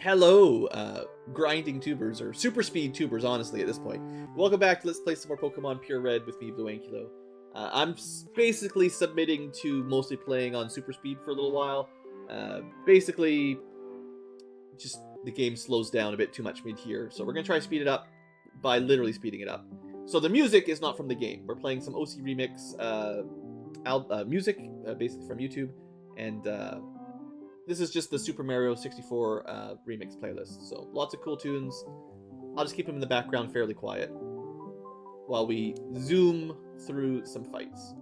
Hello, grinding tubers, or super speed tubers, honestly, at this point. Welcome back to Let's Play some more Pokemon PureRed with me, BlueAnkylo. I'm basically submitting to mostly playing on super speed for a little while. Basically, just the game slows down a bit too much mid-here, so we're going to try to speed it up by literally speeding it up. So the music is not from the game. We're playing some OC Remix music, basically from YouTube, and this is just the Super Mario 64 remix playlist. So lots of cool tunes. I'll just keep them in the background fairly quiet while we zoom through some fights.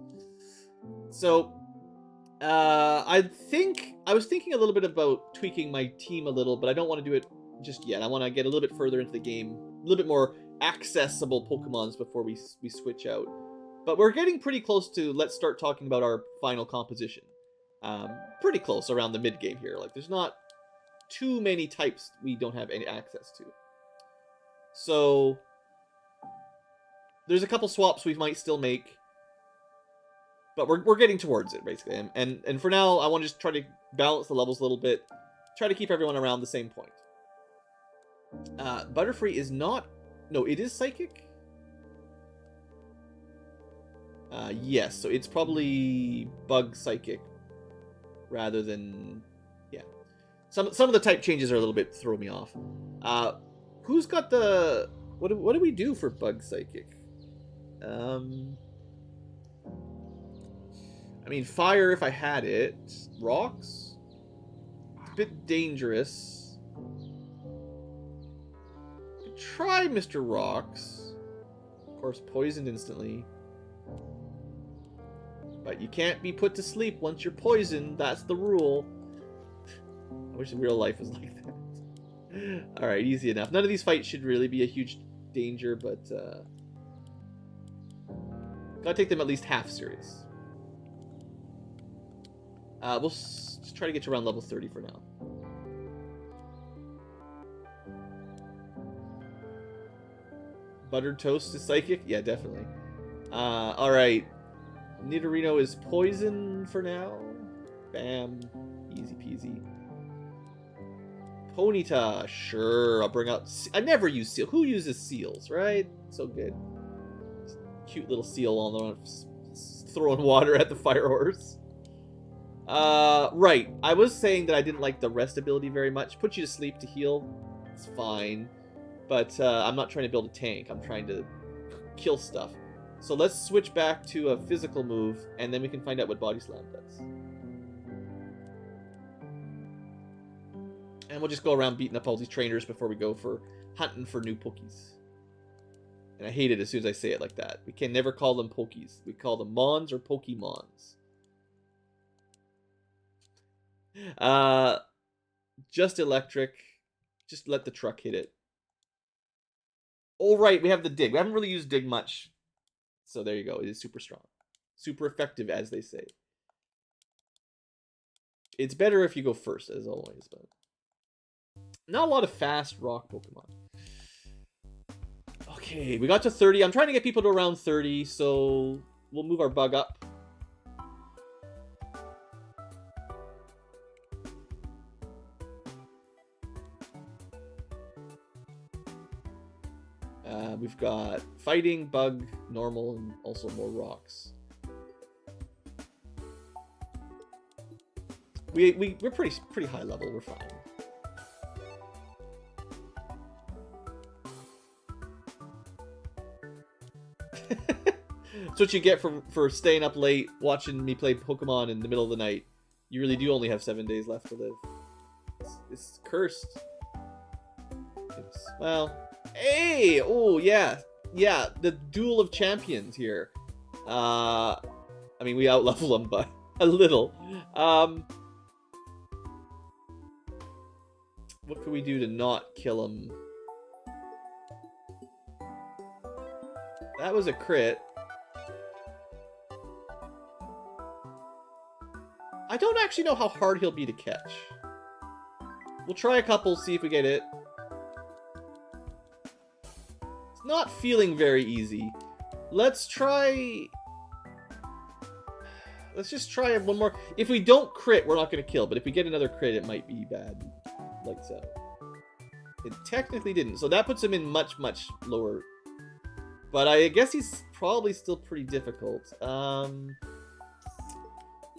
So I was thinking a little bit about tweaking my team a little, but I don't want to do it just yet. I want to get a little bit further into the game, a little bit more accessible Pokemons before we switch out. But we're getting pretty close to let's start talking about our final composition. Pretty close around the mid game here. Like, there's not too many types we don't have any access to. So there's a couple swaps we might still make, but we're getting towards it basically. And for now, I want to just try to balance the levels a little bit, try to keep everyone around the same point. Butterfree is not. No, it is psychic. Yes, so it's probably bug psychic rather than, yeah. Some of the type changes are a little bit throw me off. Who's got the what do we do for bug psychic? I mean, fire if I had it. Rocks? It's a bit dangerous. Try Mr. Rocks. Of course, poisoned instantly. But you can't be put to sleep once you're poisoned. That's the rule. I wish real life was like that. Alright, easy enough. None of these fights should really be a huge danger, but gotta take them at least half serious. We'll just try to get to around level 30 for now. Buttered toast is psychic? Yeah, definitely. Alright. Nidorino is poison for now. Bam. Easy peasy. Ponyta. Sure, I'll bring out... I never use seal. Who uses seals, right? So good. Just cute little seal on the throwing water at the fire horse. Right. I was saying that I didn't like the rest ability very much. Put you to sleep to heal. It's fine. But I'm not trying to build a tank. I'm trying to kill stuff. So let's switch back to a physical move, and then we can find out what Body Slam does. And we'll just go around beating up all these trainers before we go for hunting for new Pokies. And I hate it as soon as I say it like that. We can never call them Pokies. We call them Mons or Pokemons. Just electric. Just let the truck hit it. All right, we have the dig. We haven't really used dig much. So there you go. It is super strong. Super effective, as they say. It's better if you go first, as always, but not a lot of fast rock Pokemon. Okay, we got to 30. I'm trying to get people to around 30, so we'll move our bug up. We've got fighting, bug, normal, and also more rocks. We're pretty high level. We're fine. That's what you get for staying up late watching me play Pokemon in the middle of the night. You really do only have 7 days left to live. It's cursed. Oops. Well. Hey! Oh, yeah. Yeah, the Duel of Champions here. I mean, we outlevel them, but a little. What can we do to not kill him? That was a crit. I don't actually know how hard he'll be to catch. We'll try a couple, see if we get it. Not feeling very easy. Let's just try one more. If we don't crit, we're not going to kill. But if we get another crit, it might be bad. Lights out. It technically didn't. So that puts him in much, much lower. But I guess he's probably still pretty difficult.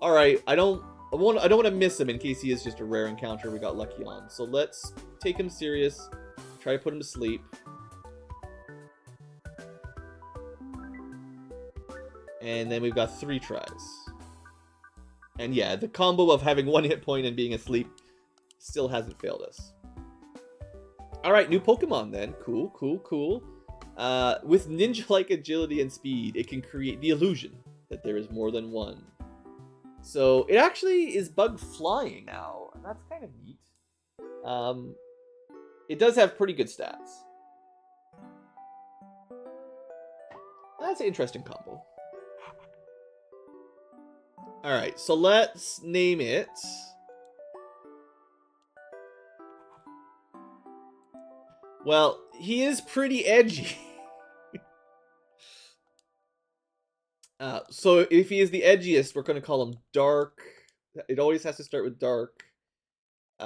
Alright, I don't want to miss him in case he is just a rare encounter we got lucky on. So let's take him serious. Try to put him to sleep. And then we've got 3 tries. And yeah, the combo of having 1 hit point and being asleep still hasn't failed us. Alright, new Pokemon then. Cool, cool, cool. With ninja-like agility and speed, it can create the illusion that there is more than one. So it actually is bug flying now, and that's kind of neat. It does have pretty good stats. That's an interesting combo. Alright, so let's name it. Well, he is pretty edgy. So if he is the edgiest, we're going to call him Dark. It always has to start with Dark. You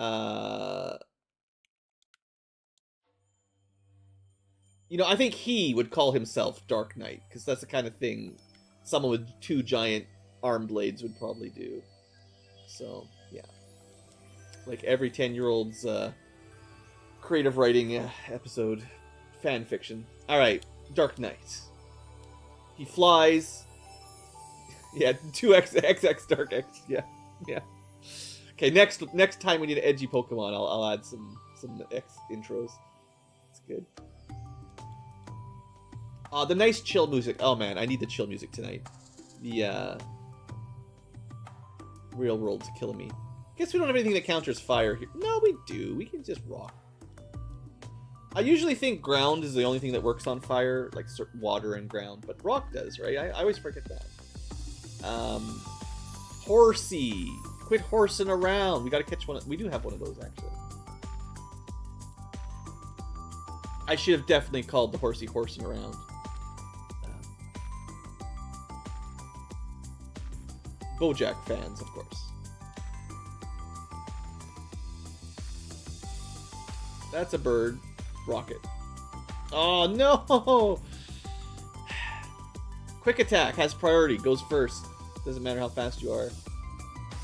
know, I think he would call himself Dark Knight, because that's the kind of thing someone with 2 giant arm blades would probably do. So, yeah. Like every 10-year-old's creative writing episode. Fan fiction. Alright, Dark Knight. He flies. Yeah, 2XX Dark X. Yeah, yeah. Okay, next time we need an edgy Pokemon, I'll add some X intros. It's good. The nice chill music. Oh man, I need the chill music tonight. The real world's killing me. Guess we don't have anything that counters fire here. No, we do. We can just rock. I usually think ground is the only thing that works on fire, like water and ground, but rock does, right? I always forget that. Horsey. Quit horsing around. We gotta catch one. We do have one of those, actually. I should have definitely called the Horsey horsing around. BoJack fans, of course. That's a bird. Rocket. Oh, no! Quick attack has priority. Goes first. Doesn't matter how fast you are.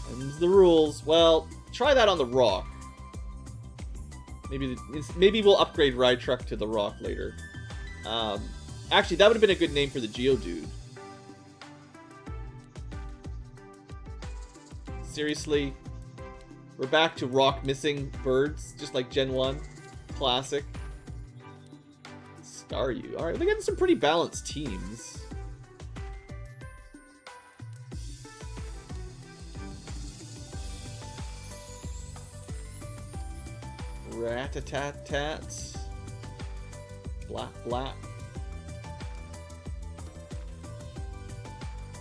Them's the rules. Well, try that on the rock. Maybe we'll upgrade Ride Truck to the rock later. Actually, that would have been a good name for the Geodude. Seriously? We're back to rock missing birds, just like Gen 1. Classic. Staryu. Alright, they're getting some pretty balanced teams. Rat-a-tat-tat. Black.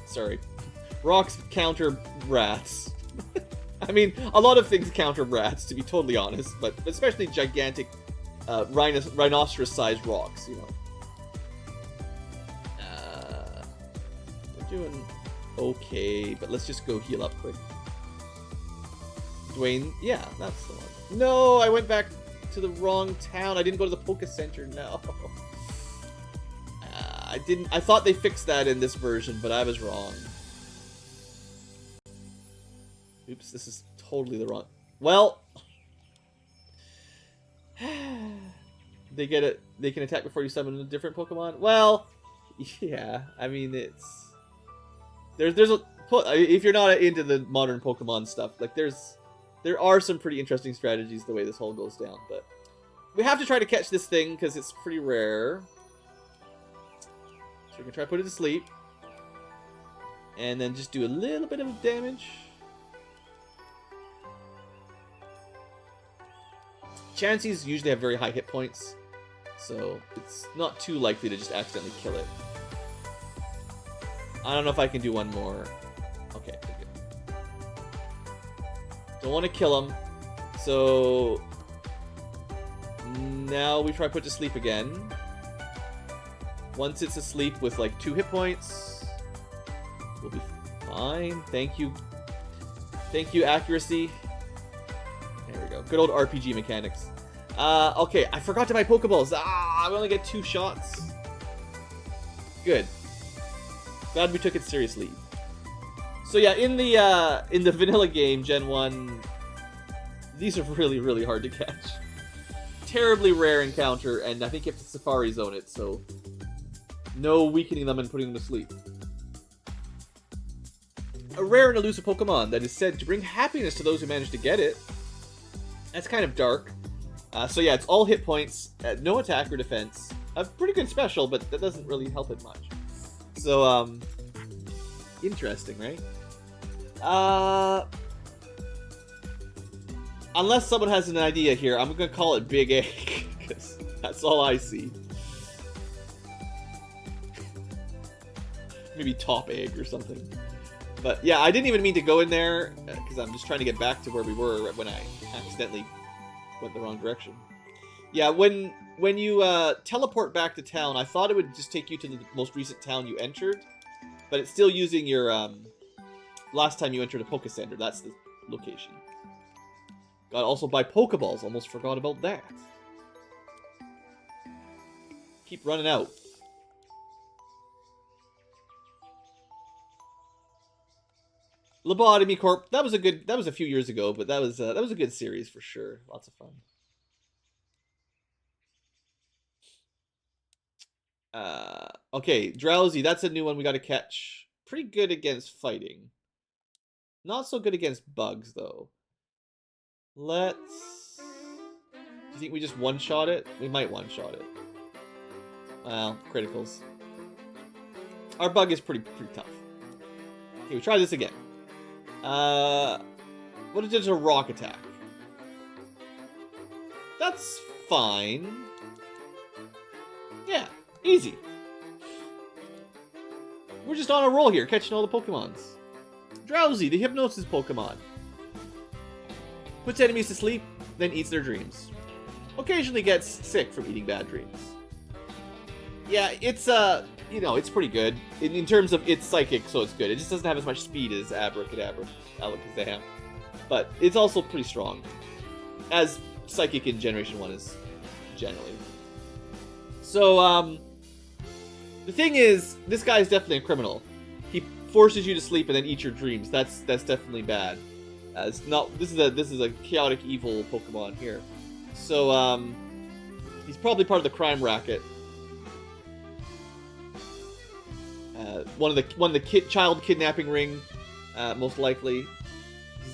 Sorry. Rocks counter rats. I mean, a lot of things counter rats, to be totally honest, but especially gigantic rhinoceros-sized rocks, you know. We're doing okay, but let's just go heal up quick. Dwayne, yeah, that's the one. No, I went back to the wrong town. I didn't go to the Poké Center, no. I thought they fixed that in this version, but I was wrong. Oops, this is totally the wrong... Well... They get it. They can attack before you summon a different Pokemon? Well, yeah, I mean, it's... There's a... If you're not into the modern Pokemon stuff, like, there are some pretty interesting strategies the way this whole goes down, but... We have to try to catch this thing, because it's pretty rare. So we can try to put it to sleep. And then just do a little bit of damage. Chanseys usually have very high hit points, so it's not too likely to just accidentally kill it. I don't know if I can do one more. Okay, good. Don't want to kill him, so now we try to put it to sleep again. Once it's asleep with like 2 hit points, we'll be fine. Thank you. Thank you, accuracy. There we go. Good old RPG mechanics. Okay, I forgot to buy Pokeballs. I only get 2 shots. Good. Glad we took it seriously. So yeah, in the vanilla game, Gen 1, these are really, really hard to catch. Terribly rare encounter, and I think you have to Safari Zone it, so no weakening them and putting them to sleep. A rare and elusive Pokemon that is said to bring happiness to those who manage to get it. That's kind of dark. So yeah, it's all hit points, no attack or defense. A pretty good special, but that doesn't really help it much. So, interesting, right? Unless someone has an idea here, I'm gonna call it Big Egg, because that's all I see. Maybe Top Egg or something. But yeah, I didn't even mean to go in there, because I'm just trying to get back to where we were when I accidentally went the wrong direction. Yeah, when you teleport back to town, I thought it would just take you to the most recent town you entered, but it's still using your last time you entered a Poke Center. That's the location. Gotta also buy Pokeballs. Almost forgot about that. Keep running out. Lobotomy Corp. That was a few years ago, but that was a good series for sure. Lots of fun. Okay, Drowsy. That's a new one we got to catch. Pretty good against fighting. Not so good against bugs though. Let's. Do you think we just one-shot it? We might one-shot it. Well, criticals. Our bug is pretty tough. Okay, we try this again. What if there's a rock attack? That's fine. Yeah, easy. We're just on a roll here, catching all the Pokemons. Drowsy, the Hypnosis Pokemon. Puts enemies to sleep, then eats their dreams. Occasionally gets sick from eating bad dreams. Yeah, it's, you know, it's pretty good. In terms of it's psychic, so it's good. It just doesn't have as much speed as Abracadabra, Alakazam. But it's also pretty strong. As psychic in Generation 1 is generally. So, the thing is, this guy is definitely a criminal. He forces you to sleep and then eat your dreams. That's definitely bad. This is a chaotic evil Pokemon here. So, he's probably part of the crime racket. One of the child kidnapping ring, most likely.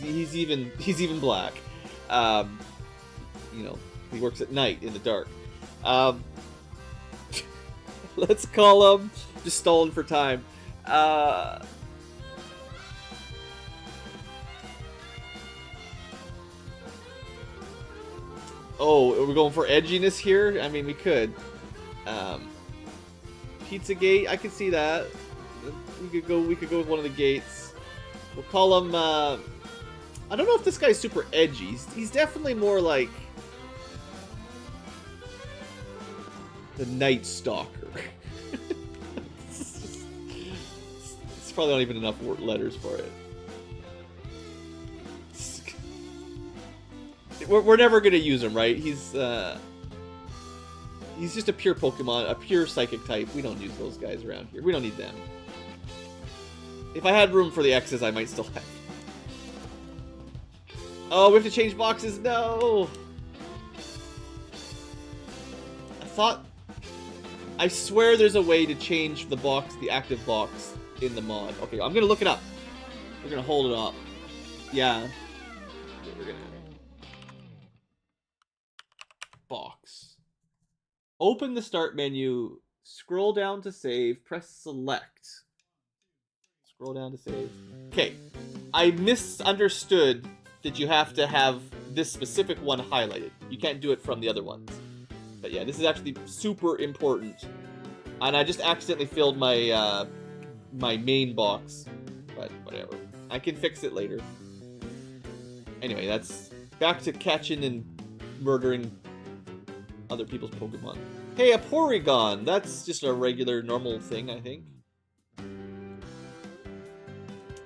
He's even black. You know, he works at night in the dark. Let's call him just stalling for time. Oh, we're going for edginess here? I mean, we could. Pizzagate, I can see that. We could go with one of the gates. We'll call him, I don't know if this guy's super edgy. He's definitely more like the Night Stalker. It's probably not even enough letters for it. We're never gonna use him, right? He's just a pure Pokemon, a pure Psychic type. We don't use those guys around here. We don't need them. If I had room for the X's, I might still have. Oh, we have to change boxes? No! I swear there's a way to change the box, the active box, in the mod. Okay, I'm gonna look it up. We're gonna hold it up. Yeah. We're gonna... Box. Open the start menu, scroll down to save, press select. Scroll down to save. Okay, I misunderstood that you have to have this specific one highlighted. You can't do it from the other ones. But yeah, this is actually super important. And I just accidentally filled my my main box. But whatever. I can fix it later. Anyway, that's back to catching and murdering other people's Pokemon. Hey, a Porygon! That's just a regular, normal thing, I think.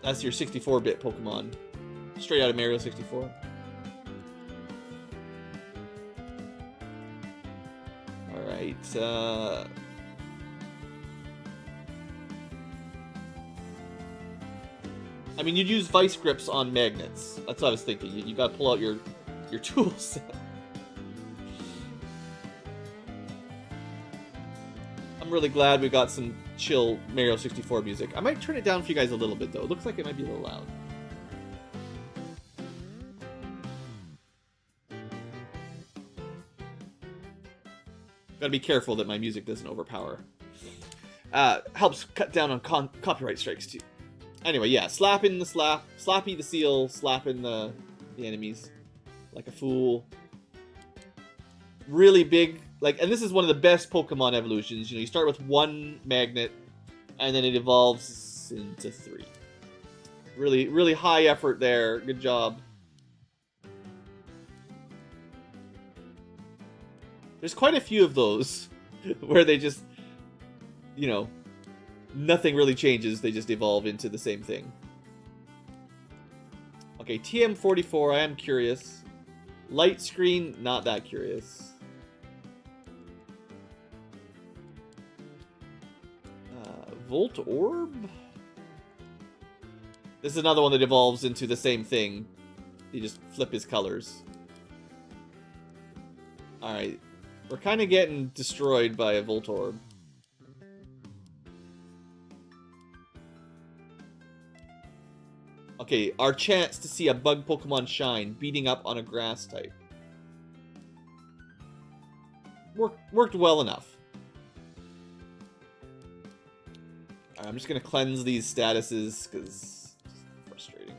That's your 64-bit Pokemon. Straight out of Mario 64. Alright, I mean, you'd use vice grips on magnets. That's what I was thinking. You gotta pull out your tool set. I'm really glad we got some chill Mario 64 music. I might turn it down for you guys a little bit, though. It looks like it might be a little loud. Gotta be careful that my music doesn't overpower. Helps cut down on copyright strikes, too. Anyway, yeah, slapping the Slappy the seal, slapping the enemies like a fool. Really big, like, and this is one of the best Pokemon evolutions. You know, you start with one magnet, and then it evolves into 3. Really, really high effort there. Good job. There's quite a few of those where they just, you know, nothing really changes. They just evolve into the same thing. Okay, TM44, I am curious. Light screen, not that curious. Volt Orb? This is another one that evolves into the same thing. You just flip his colors. Alright. We're kind of getting destroyed by a Volt Orb. Okay, our chance to see a bug Pokemon shine beating up on a grass type. Worked well enough. Alright, I'm just gonna cleanse these statuses because it's frustrating.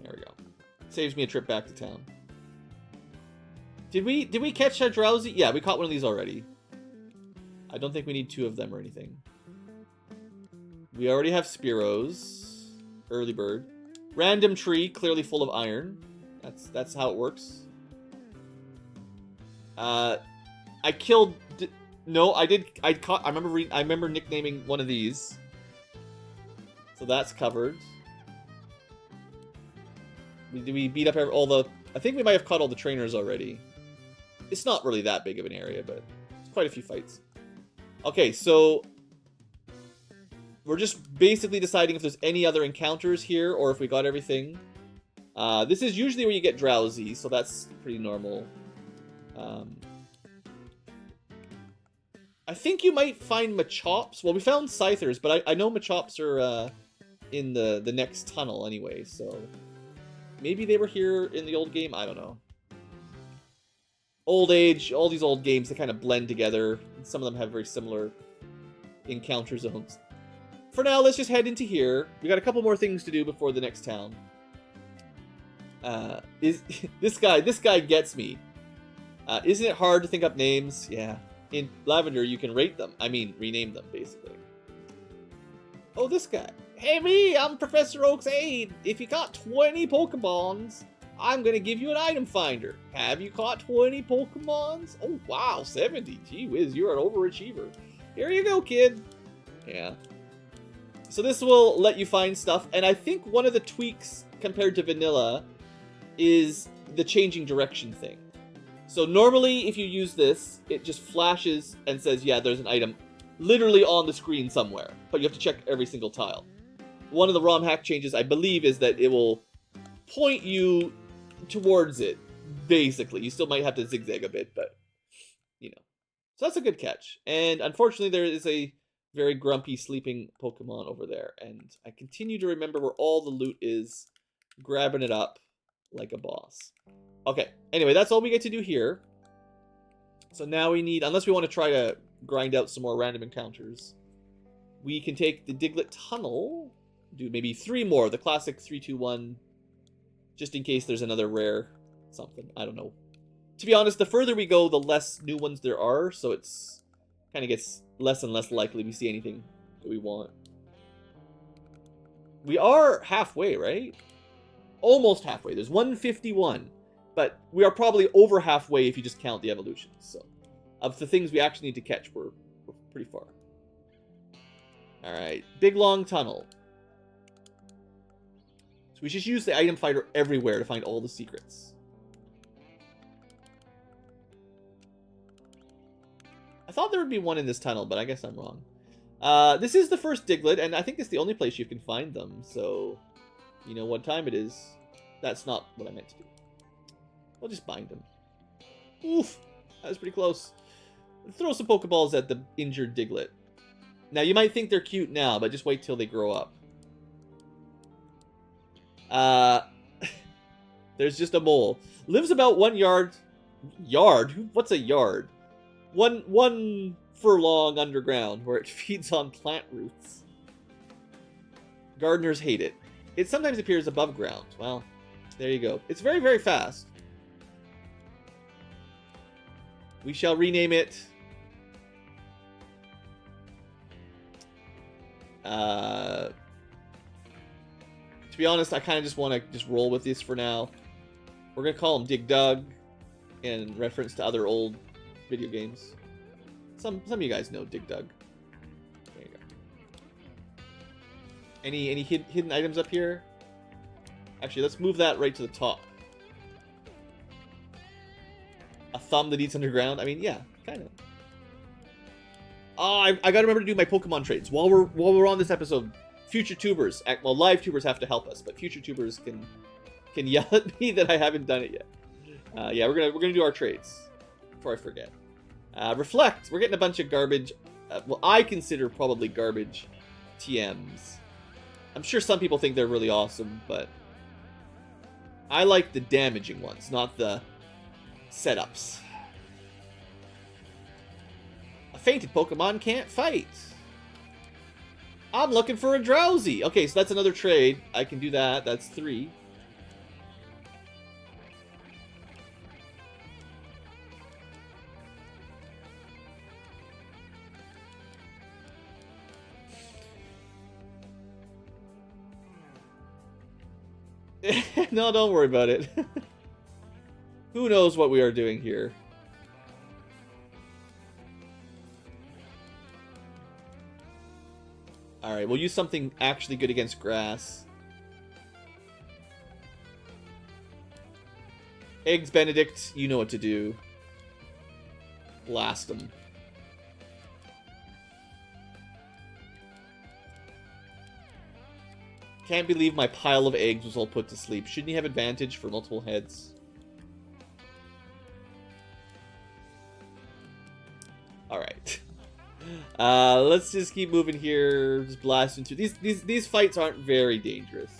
There we go. Saves me a trip back to town. Did we catch a Drowsy? Yeah, we caught one of these already. I don't think we need 2 of them or anything. We already have Spearows. Early bird. Random tree, clearly full of iron. That's how it works. I killed. No, I did. I remember nicknaming one of these. So that's covered. We beat up all the. I think we might have caught all the trainers already. It's not really that big of an area, but it's quite a few fights. Okay, so we're just basically deciding if there's any other encounters here or if we got everything. This is usually where you get Drowsy, so that's pretty normal. I think you might find Machops. Well, we found Scythers, but I know Machops are in the next tunnel anyway, so maybe they were here in the old game? I don't know. Old age, all these old games, they kind of blend together. Some of them have very similar encounter zones. For now, let's just head into here. We got a couple more things to do before the next town. This guy gets me. Isn't it hard to think up names? Yeah. In Lavender, you can rate them. I mean, rename them, basically. Oh, this guy. Hey, me! I'm Professor Oak's aide. If you caught 20 Pokemons, I'm gonna give you an item finder. Have you caught 20 Pokemons? Oh, wow, 70. Gee whiz, you're an overachiever. Here you go, kid. Yeah. So this will let you find stuff, and I think one of the tweaks compared to vanilla is the changing direction thing. So normally, if you use this, it just flashes and says, yeah, there's an item literally on the screen somewhere, but you have to check every single tile. One of the Romhack changes, I believe, is that it will point you towards it, basically. You still might have to zigzag a bit, but, you know. So that's a good catch. And unfortunately, there is a very grumpy sleeping Pokemon over there, and I continue to remember where all the loot is, grabbing it up like a boss. Okay, anyway, that's all we get to do here. So now we need, unless we want to try to grind out some more random encounters, we can take the Diglett Tunnel, do maybe 3 more, the classic 3-2-1, just in case there's another rare something. I don't know. To be honest, the further we go, the less new ones there are, so it's kind of gets less and less likely we see anything that we want. We are halfway, right? Almost halfway. There's 151. But we are probably over halfway if you just count the evolutions. So, of the things we actually need to catch, we're pretty far. Alright, big long tunnel. So we just use the item finder everywhere to find all the secrets. I thought there would be one in this tunnel, but I guess I'm wrong. This is the first Diglett, and I think it's the only place you can find them, so you know what time it is. That's not what I meant to do. I'll just bind them. Oof! That was pretty close. Throw some Pokeballs at the injured Diglett. Now, you might think they're cute now, but just wait till they grow up. There's just a mole. Lives about 1 yard. Yard? What's a yard? One furlong underground, where it feeds on plant roots. Gardeners hate it. It sometimes appears above ground. Well, there you go. It's very, very fast. We shall rename it... to be honest, I kind of just want to just roll with this for now. We're going to call him Dig Dug, in reference to other old video games. Some of you guys know Dig Dug. There you go. Any hidden items up here? Actually, let's move that right to the top. A thumb that eats underground? I mean, yeah, kind of. Oh, I gotta remember to do my Pokemon trades. While we're on this episode, future tubers, well, live tubers have to help us, but future tubers can yell at me that I haven't done it yet. Yeah, we're gonna do our trades before I forget. Reflect. We're getting a bunch of garbage. Well, I consider probably garbage TMs. I'm sure some people think they're really awesome, but I like the damaging ones, not the setups. A fainted Pokemon can't fight. I'm looking for a Drowsy. Okay, so that's another trade. I can do that. That's 3. No, don't worry about it. Who knows what we are doing here? Alright, we'll use something actually good against grass. Eggs Benedict, you know what to do. Blast them. Can't believe my pile of eggs was all put to sleep. Shouldn't he have advantage for multiple heads? Alright. Let's just keep moving here. Just blast into these fights aren't very dangerous.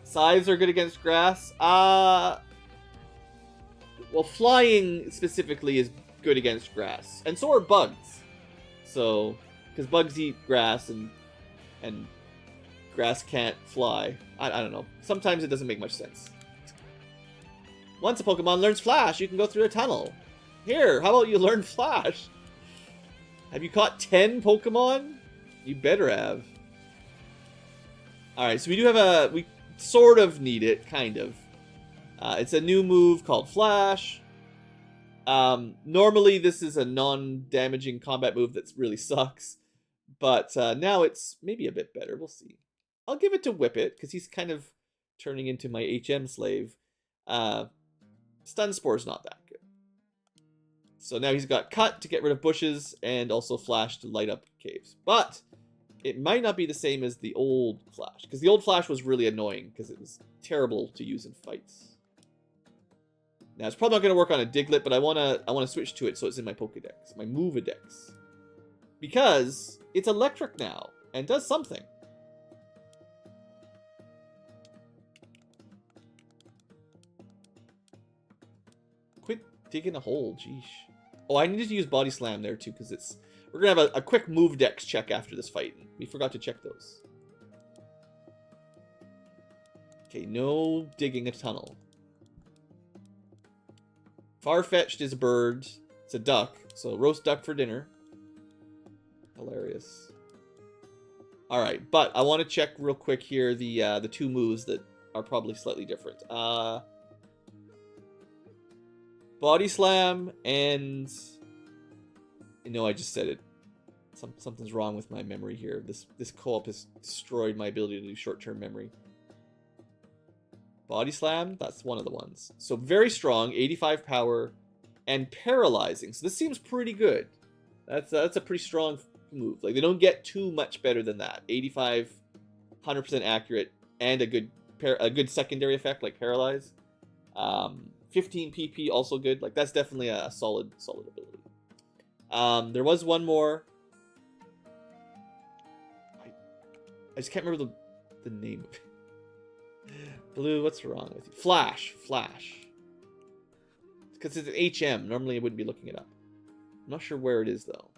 Scythes are good against grass. Well, flying specifically is good against grass, and so are bugs. So, because bugs eat grass and grass can't fly. I don't know. Sometimes it doesn't make much sense. Once a Pokemon learns Flash, you can go through a tunnel. Here, how about you learn Flash? Have you caught 10 Pokemon? You better have. Alright, so we do have we sort of need it, kind of. It's a new move called Flash. Normally this is a non-damaging combat move that really sucks. But now it's maybe a bit better. We'll see. I'll give it to Whippet, because he's kind of turning into my HM slave. Stun Spore's not that good. So now he's got Cut to get rid of bushes, and also Flash to light up caves. But it might not be the same as the old Flash, because the old Flash was really annoying, because it was terrible to use in fights. Now, it's probably not going to work on a Diglett, but I want to switch to it so it's in my Pokedex, my Movedex. Because it's electric now, and does something. Quit digging a hole, jeesh. Oh, I need to use Body Slam there too, because we're going to have a quick Movedex check after this fight. We forgot to check those. Okay, no digging a tunnel. Farfetch'd is a bird. It's a duck, so roast duck for dinner. Hilarious. Alright, but I want to check real quick here the 2 moves that are probably slightly different. Body Slam and... No, I just said it. Something's wrong with my memory here. This co-op has destroyed my ability to do short-term memory. Body Slam, that's one of the ones. So very strong, 85 power, and paralyzing. So this seems pretty good. That's a pretty strong move. Like, they don't get too much better than that. 85, 100% accurate, and a good secondary effect like paralyze. 15 PP also good. Like, that's definitely a solid ability. There was one more. I just can't remember the name of it. Blue, what's wrong with you? Flash. Because it's an HM. Normally I wouldn't be looking it up. I'm not sure where it is, though.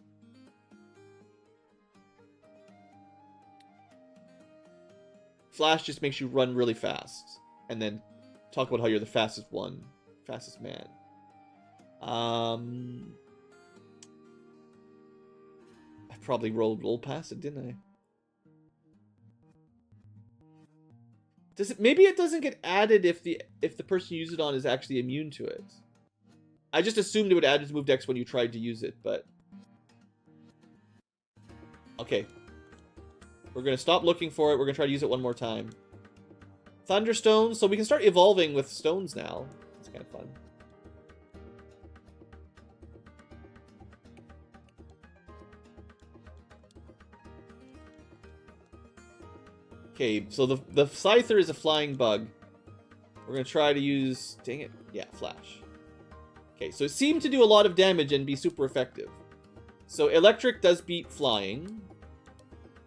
Flash just makes you run really fast. And then talk about how you're the fastest man. I probably rolled past it, didn't I? Maybe it doesn't get added if the person you use it on is actually immune to it. I just assumed it would add its move dex when you tried to use it, but okay. We're gonna stop looking for it. We're gonna try to use it one more time. Thunderstones, so we can start evolving with stones now. It's kind of fun. Okay, so the Scyther is a flying bug. We're going to try to use... Dang it. Yeah, Flash. Okay, so it seemed to do a lot of damage and be super effective. So Electric does beat Flying.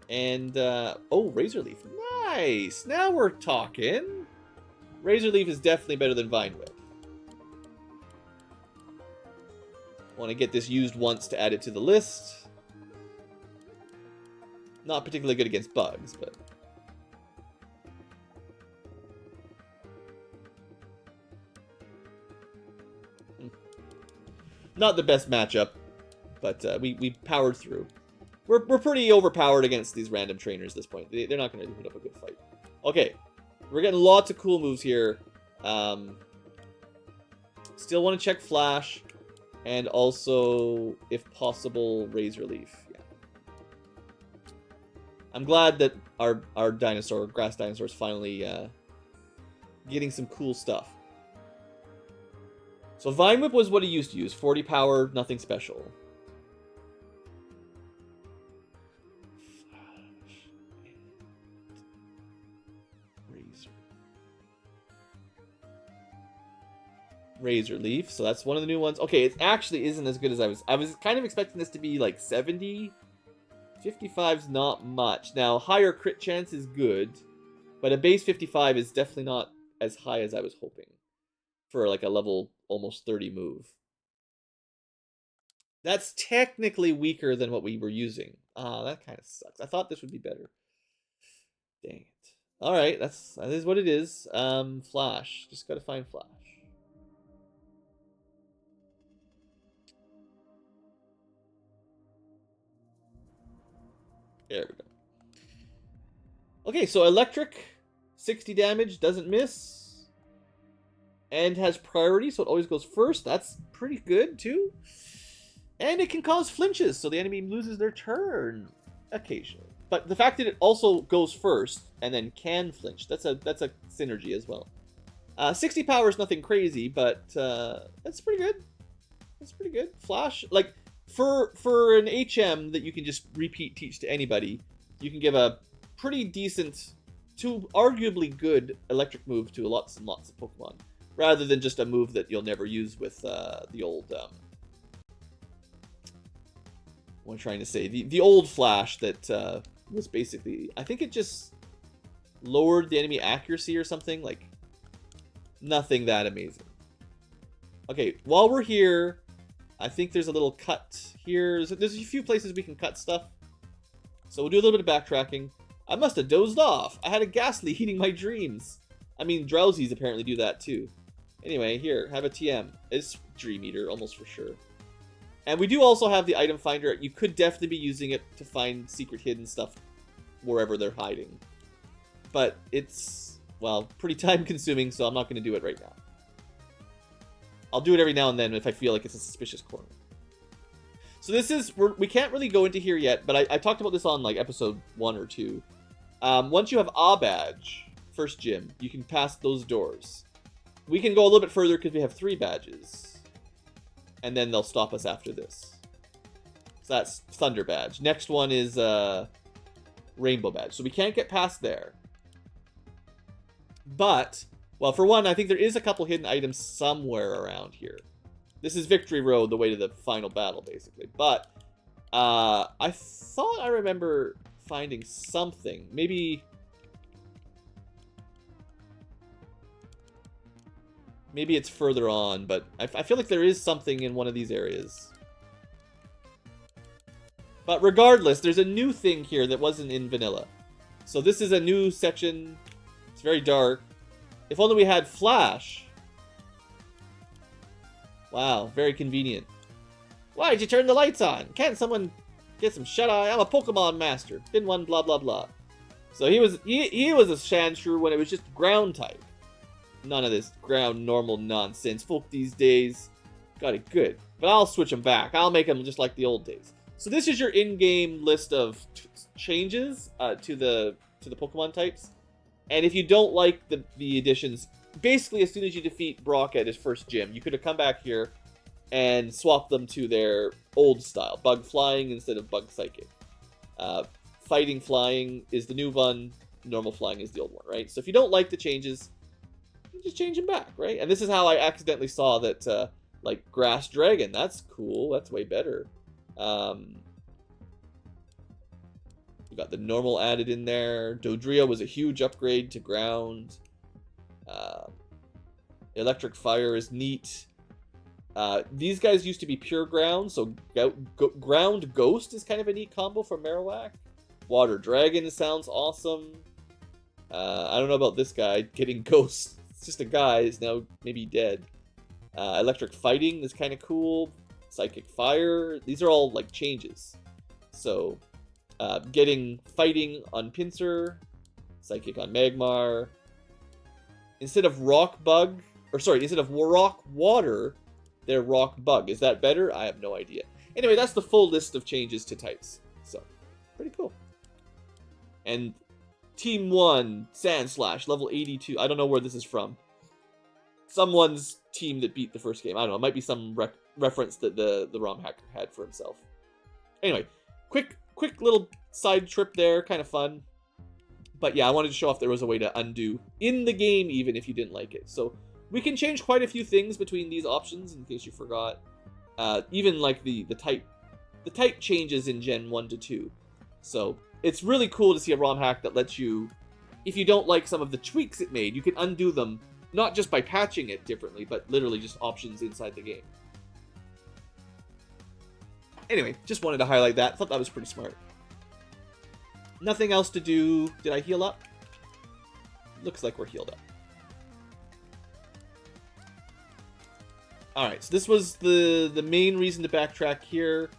And, oh, Razor Leaf. Nice! Now we're talking. Razor Leaf is definitely better than Vine Whip. Want to get this used once to add it to the list. Not particularly good against bugs, but... Not the best matchup, but we powered through. We're pretty overpowered against these random trainers at this point. They're not going to put up a good fight. Okay, we're getting lots of cool moves here. Still want to check Flash, and also, if possible, Razor Leaf. Yeah. I'm glad that our grass dinosaur is finally getting some cool stuff. So Vine Whip was what he used to use. 40 power, nothing special. Razor Leaf. So that's one of the new ones. Okay, it actually isn't as good as I was kind of expecting this to be like 70. 55's not much. Now, higher crit chance is good, but a base 55 is definitely not as high as I was hoping for like a level almost 30 move. That's technically weaker than what we were using. Ah, that kind of sucks. I thought this would be better. Dang it. All right, that is what it is. Flash. Just gotta find Flash. There we go. Okay, so Electric, 60 damage, doesn't miss. And has priority, so it always goes first. That's pretty good, too. And it can cause flinches, so the enemy loses their turn occasionally. But the fact that it also goes first and then can flinch, that's a synergy as well. 60 power is nothing crazy, but that's pretty good. That's pretty good. Flash, like, for an HM that you can just teach to anybody, you can give a pretty decent to arguably good electric move to lots and lots of Pokemon, rather than just a move that you'll never use with the old what I'm trying to say, the old Flash that was basically, I think it just lowered the enemy accuracy or something, like nothing that amazing. Okay, while we're here, I think there's a little cut here. There's a few places we can cut stuff. So we'll do a little bit of backtracking. I must have dozed off. I had a ghastly eating my dreams. I mean, drowsies apparently do that too. Anyway, here, have a TM. It's Dream Eater, almost for sure. And we do also have the item finder. You could definitely be using it to find secret hidden stuff wherever they're hiding. But it's, well, pretty time consuming, so I'm not going to do it right now. I'll do it every now and then if I feel like it's a suspicious corner. So this is, we can't really go into here yet, but I talked about this on like episode 1 or 2. Once you have A badge, first gym, you can pass those doors. We can go a little bit further because we have 3 badges. And then they'll stop us after this. So that's Thunder Badge. Next one is Rainbow Badge. So we can't get past there. But, well, for one, I think there is a couple hidden items somewhere around here. This is Victory Road, the way to the final battle, basically. But I thought I remember finding something. Maybe it's further on, but I feel like there is something in one of these areas. But regardless, there's a new thing here that wasn't in vanilla. So this is a new section. It's very dark. If only we had flash. Wow, very convenient. Why'd you turn the lights on? Can't someone get some shut-eye? I'm a Pokemon master. Been one blah blah blah. So he was a Sandshrew when it was just ground type. None of this ground normal nonsense. Folk these days got it good. But I'll switch them back. I'll make them just like the old days. So this is your in-game list of changes to the Pokemon types. And if you don't like the additions, basically as soon as you defeat Brock at his first gym, you could have come back here and swapped them to their old style. Bug Flying instead of Bug Psychic. Fighting Flying is the new one. Normal Flying is the old one, right? So if you don't like the changes, you just change them back, right? And this is how I accidentally saw that, like, Grass Dragon. That's cool. That's way better. We got the normal added in there. Dodrio was a huge upgrade to ground. Electric Fire is neat. These guys used to be pure ground, so Ground Ghost is kind of a neat combo for Marowak. Water Dragon sounds awesome. I don't know about this guy getting Ghost. It's just a guy. He's now maybe dead. Electric Fighting is kind of cool. Psychic Fire. These are all like changes. So getting Fighting on Pinsir. Psychic on Magmar. Instead of Rock Water, they're Rock Bug. Is that better? I have no idea. Anyway, that's the full list of changes to types. So, pretty cool. And Team 1, Sandslash, level 82. I don't know where this is from. Someone's team that beat the first game. I don't know. It might be some reference that the Romhack had for himself. Anyway, quick little side trip there. Kind of fun. But yeah, I wanted to show off there was a way to undo in the game even if you didn't like it. So we can change quite a few things between these options in case you forgot. Even like the type changes in Gen 1 to 2. So it's really cool to see a ROM hack that lets you, if you don't like some of the tweaks it made, you can undo them, not just by patching it differently, but literally just options inside the game. Anyway, just wanted to highlight that. Thought that was pretty smart. Nothing else to do. Did I heal up? Looks like we're healed up. Alright, so this was the main reason to backtrack here.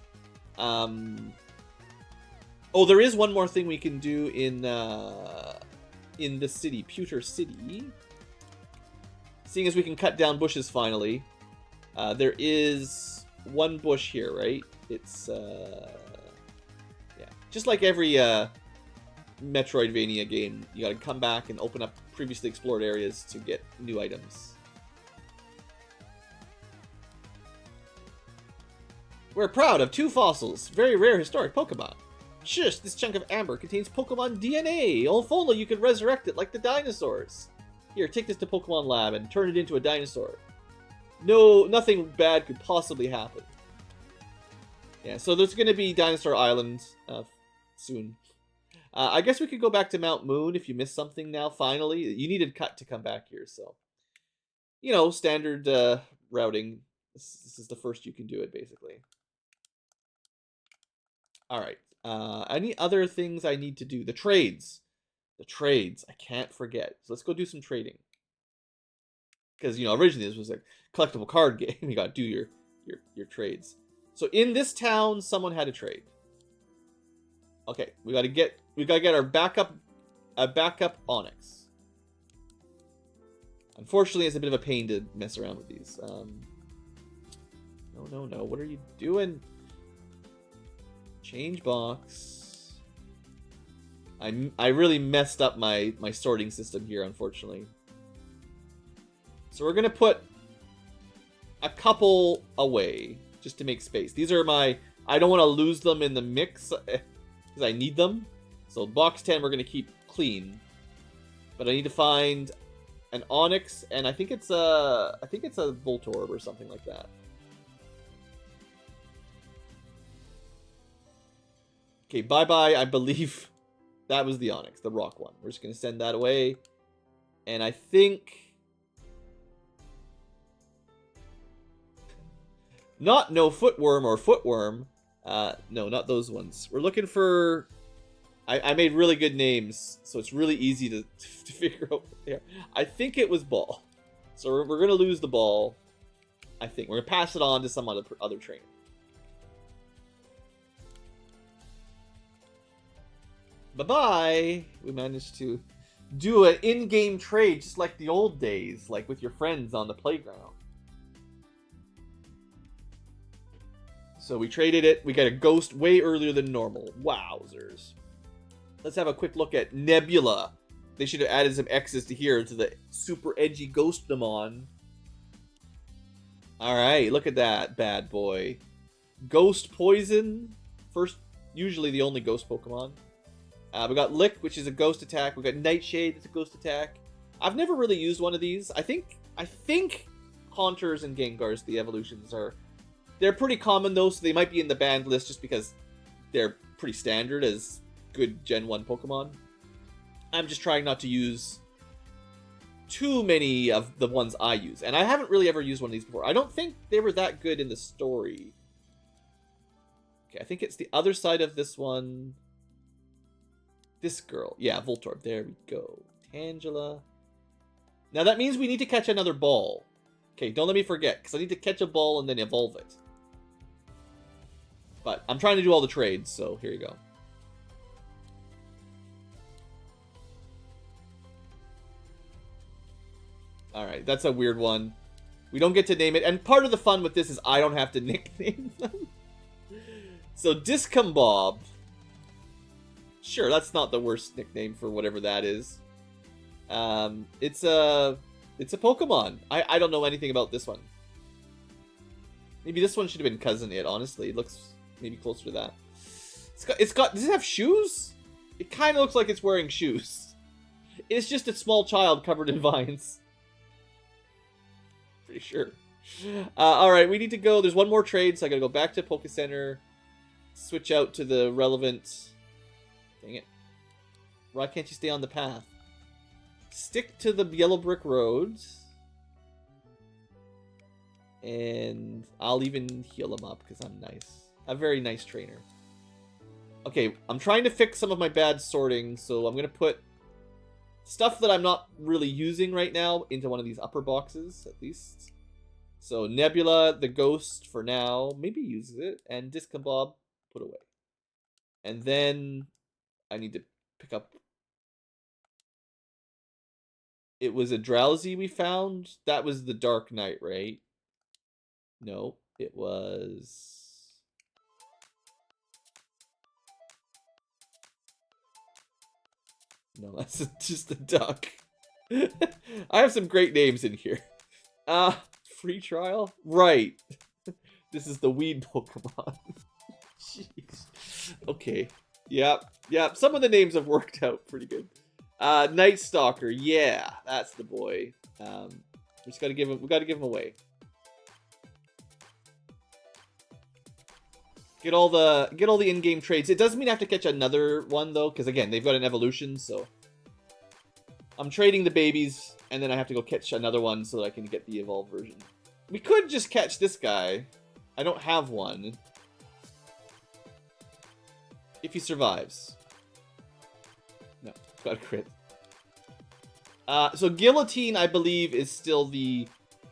Oh, there is one more thing we can do in the city, Pewter City. Seeing as we can cut down bushes finally, there is one bush here, right? It's yeah, just like every Metroidvania game, you gotta come back and open up previously explored areas to get new items. We're proud of 2 fossils, very rare historic Pokemon. Shush, this chunk of amber contains Pokemon DNA. Oh, if only you could resurrect it like the dinosaurs. Here, take this to Pokemon Lab and turn it into a dinosaur. No, nothing bad could possibly happen. Yeah, so there's going to be Dinosaur Island soon. I guess we could go back to Mount Moon if you missed something now, finally. You needed cut to come back here, so. You know, standard routing. This is the first you can do it, basically. Alright. Any other things I need to do? The trades. The trades. I can't forget. So let's go do some trading. Because, you know, originally this was a collectible card game. You gotta do your trades. So in this town, someone had a trade. Okay, we gotta get our backup Onyx. Unfortunately, it's a bit of a pain to mess around with these. No. What are you doing? Change box. I really messed up my sorting system here, unfortunately. So we're gonna put a couple away just to make space. These are my I don't want to lose them in the mix because I need them. So box 10 we're going to keep clean. But I need to find an Onyx, and I think it's a Voltorb or something like that. Okay, bye-bye. I believe that was the Onyx, the rock one. We're just going to send that away. And I think... Not no Footworm or Footworm. No, not those ones. We're looking for... I made really good names, so it's really easy to figure out what they are. I think it was Ball. So we're going to lose the Ball. I think. We're going to pass it on to some other trainer. Bye-bye! We managed to do an in-game trade just like the old days, like with your friends on the playground. So we traded it. We got a ghost way earlier than normal. Wowzers. Let's have a quick look at Nebula. They should have added some X's to here to the super edgy Ghostdemon. Alright, look at that bad boy. Ghost Poison. First, usually the only ghost Pokemon. We got Lick, which is a ghost attack. We got Nightshade, that's a ghost attack. I've never really used one of these. I think Haunters and Gengars, the evolutions, they're pretty common though, so they might be in the banned list just because they're pretty standard as good Gen 1 Pokemon. I'm just trying not to use too many of the ones I use. And I haven't really ever used one of these before. I don't think they were that good in the story. Okay, I think it's the other side of this one. This girl. Yeah, Voltorb. There we go. Tangela. Now that means we need to catch another ball. Okay, don't let me forget, because I need to catch a ball and then evolve it. But I'm trying to do all the trades, so here you go. Alright, that's a weird one. We don't get to name it, and part of the fun with this is I don't have to nickname them. So, Discombob. Sure, that's not the worst nickname for whatever that is. It's a Pokemon. I don't know anything about this one. Maybe this one should have been Cousin It, honestly. It looks maybe closer to that. Does it have shoes? It kind of looks like it's wearing shoes. It's just a small child covered in vines. Pretty sure. Alright, we need to go. There's one more trade, so I gotta go back to Poke Center. Switch out to the relevant... Dang it. Why can't you stay on the path? Stick to the yellow brick roads. And I'll even heal him up because I'm nice. A very nice trainer. Okay, I'm trying to fix some of my bad sorting, so I'm going to put stuff that I'm not really using right now into one of these upper boxes, at least. So Nebula, the ghost for now, maybe uses it, and Discombob, put away. And then I need to pick up... It was a Drowsy we found. That was the Dark Knight, right? No, it was... No, that's just a duck. I have some great names in here. Free trial? Right. This is the weed Pokemon. Jeez. Okay. Yep. Some of the names have worked out pretty good. Night Stalker. Yeah, that's the boy. We gotta give him away. Get all the in-game trades. It doesn't mean I have to catch another one though, because again, they've got an evolution, so I'm trading the babies, and then I have to go catch another one so that I can get the evolved version. We could just catch this guy. I don't have one. If he survives. No, got a crit. So Guillotine, I believe, is still the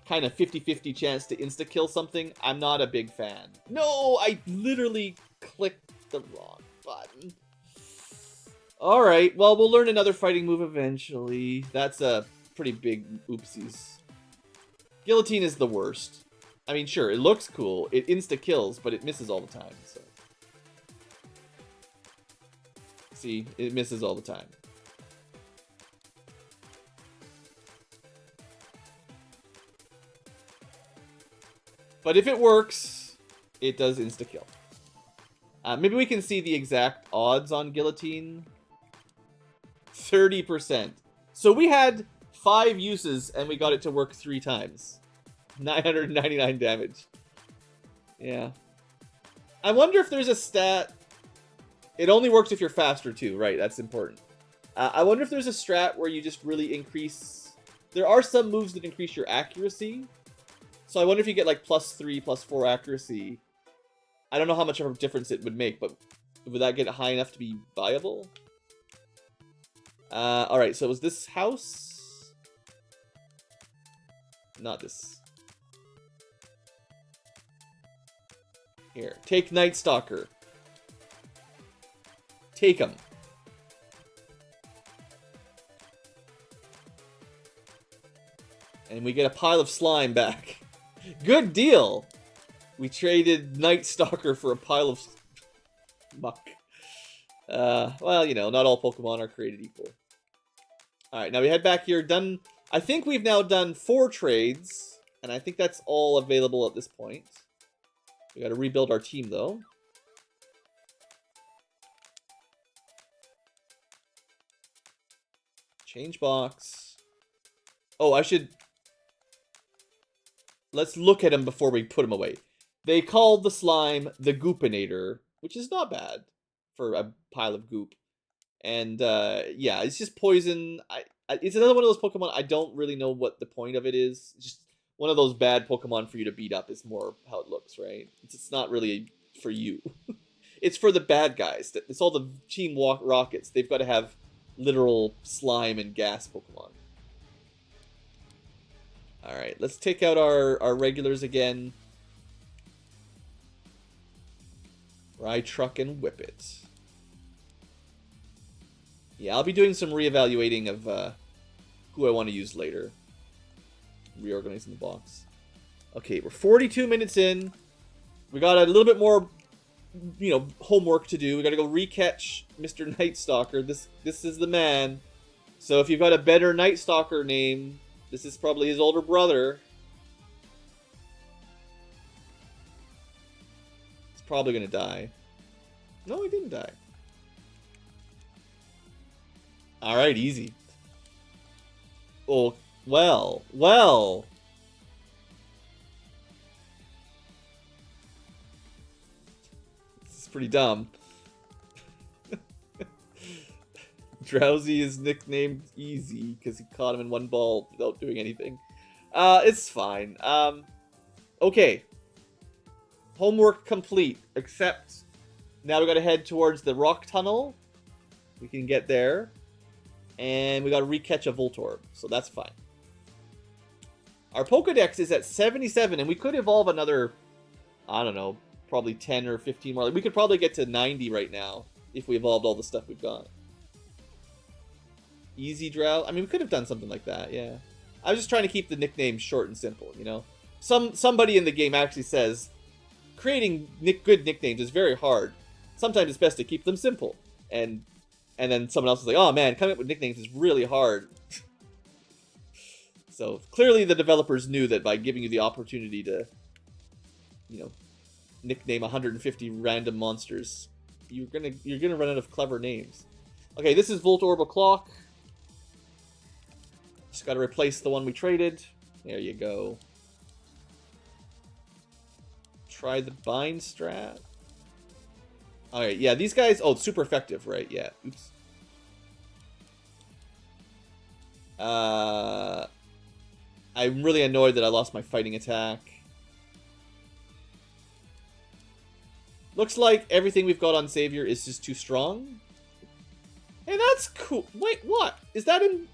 kind of 50-50 chance to insta-kill something. I'm not a big fan. No, I literally clicked the wrong button. Alright, well, we'll learn another fighting move eventually. That's a pretty big oopsies. Guillotine is the worst. I mean, sure, it looks cool. It insta-kills, but it misses all the time, so. See, it misses all the time. But if it works, it does insta-kill. Maybe we can see the exact odds on Guillotine. 30%. So we had 5 uses and we got it to work 3 times. 999 damage. Yeah. I wonder if there's a stat... It only works if you're faster too, right? That's important. I wonder if there's a strat where you just really increase... There are some moves that increase your accuracy. So I wonder if you get like +3, +4 accuracy. I don't know how much of a difference it would make, but would that get high enough to be viable? Alright, so was this house? Not this. Here, take Night Stalker. Take him. And we get a pile of slime back. Good deal! We traded Night Stalker for a pile of muck. Well, you know, not all Pokemon are created equal. Alright, now we head back here. Done. I think we've now done 4 trades. And I think that's all available at this point. We gotta rebuild our team, though. Change box. Oh, I should... Let's look at him before we put him away. They called the slime the Goopinator, which is not bad for a pile of goop. And, yeah, it's just poison. It's another one of those Pokemon, I don't really know what the point of it is. It's just one of those bad Pokemon for you to beat up is more how it looks, right? It's not really for you. It's for the bad guys. It's all the Team Rockets. They've got to have literal slime and gas Pokemon. Alright, let's take out our regulars again. Ride Truck and Whip It. Yeah, I'll be doing some reevaluating of who I want to use later. Reorganizing the box. Okay, we're 42 minutes in. We got a little bit more, you know, homework to do. We got to go recatch Mr. Night Stalker. This is the man. So if you've got a better Night Stalker name, this is probably his older brother. He's probably gonna die. No, he didn't die. Alright, easy. Oh, well. This is pretty dumb. Drowsy is nicknamed Easy because he caught him in one ball without doing anything. It's fine. Okay. Homework complete, except now we gotta head towards the rock tunnel. We can get there. And we gotta recatch a Voltorb, so that's fine. Our Pokedex is at 77, and we could evolve another, I don't know, probably 10 or 15 more. Like, we could probably get to 90 right now if we evolved all the stuff we've got. Easy Drow. I mean, we could have done something like that, yeah. I was just trying to keep the nicknames short and simple, you know? Somebody in the game actually says, creating good nicknames is very hard. Sometimes it's best to keep them simple. And then someone else is like, oh man, coming up with nicknames is really hard. So, clearly the developers knew that by giving you the opportunity to, you know, nickname 150 random monsters, you're gonna run out of clever names. Okay, this is Voltorb Clock. Just gotta replace the one we traded. There you go. Try the bind strat. Alright, yeah, these guys... Oh, it's super effective, right? Yeah, oops. I'm really annoyed that I lost my fighting attack. Looks like everything we've got on Savior is just too strong. Hey, that's cool. Wait, what? Is that in...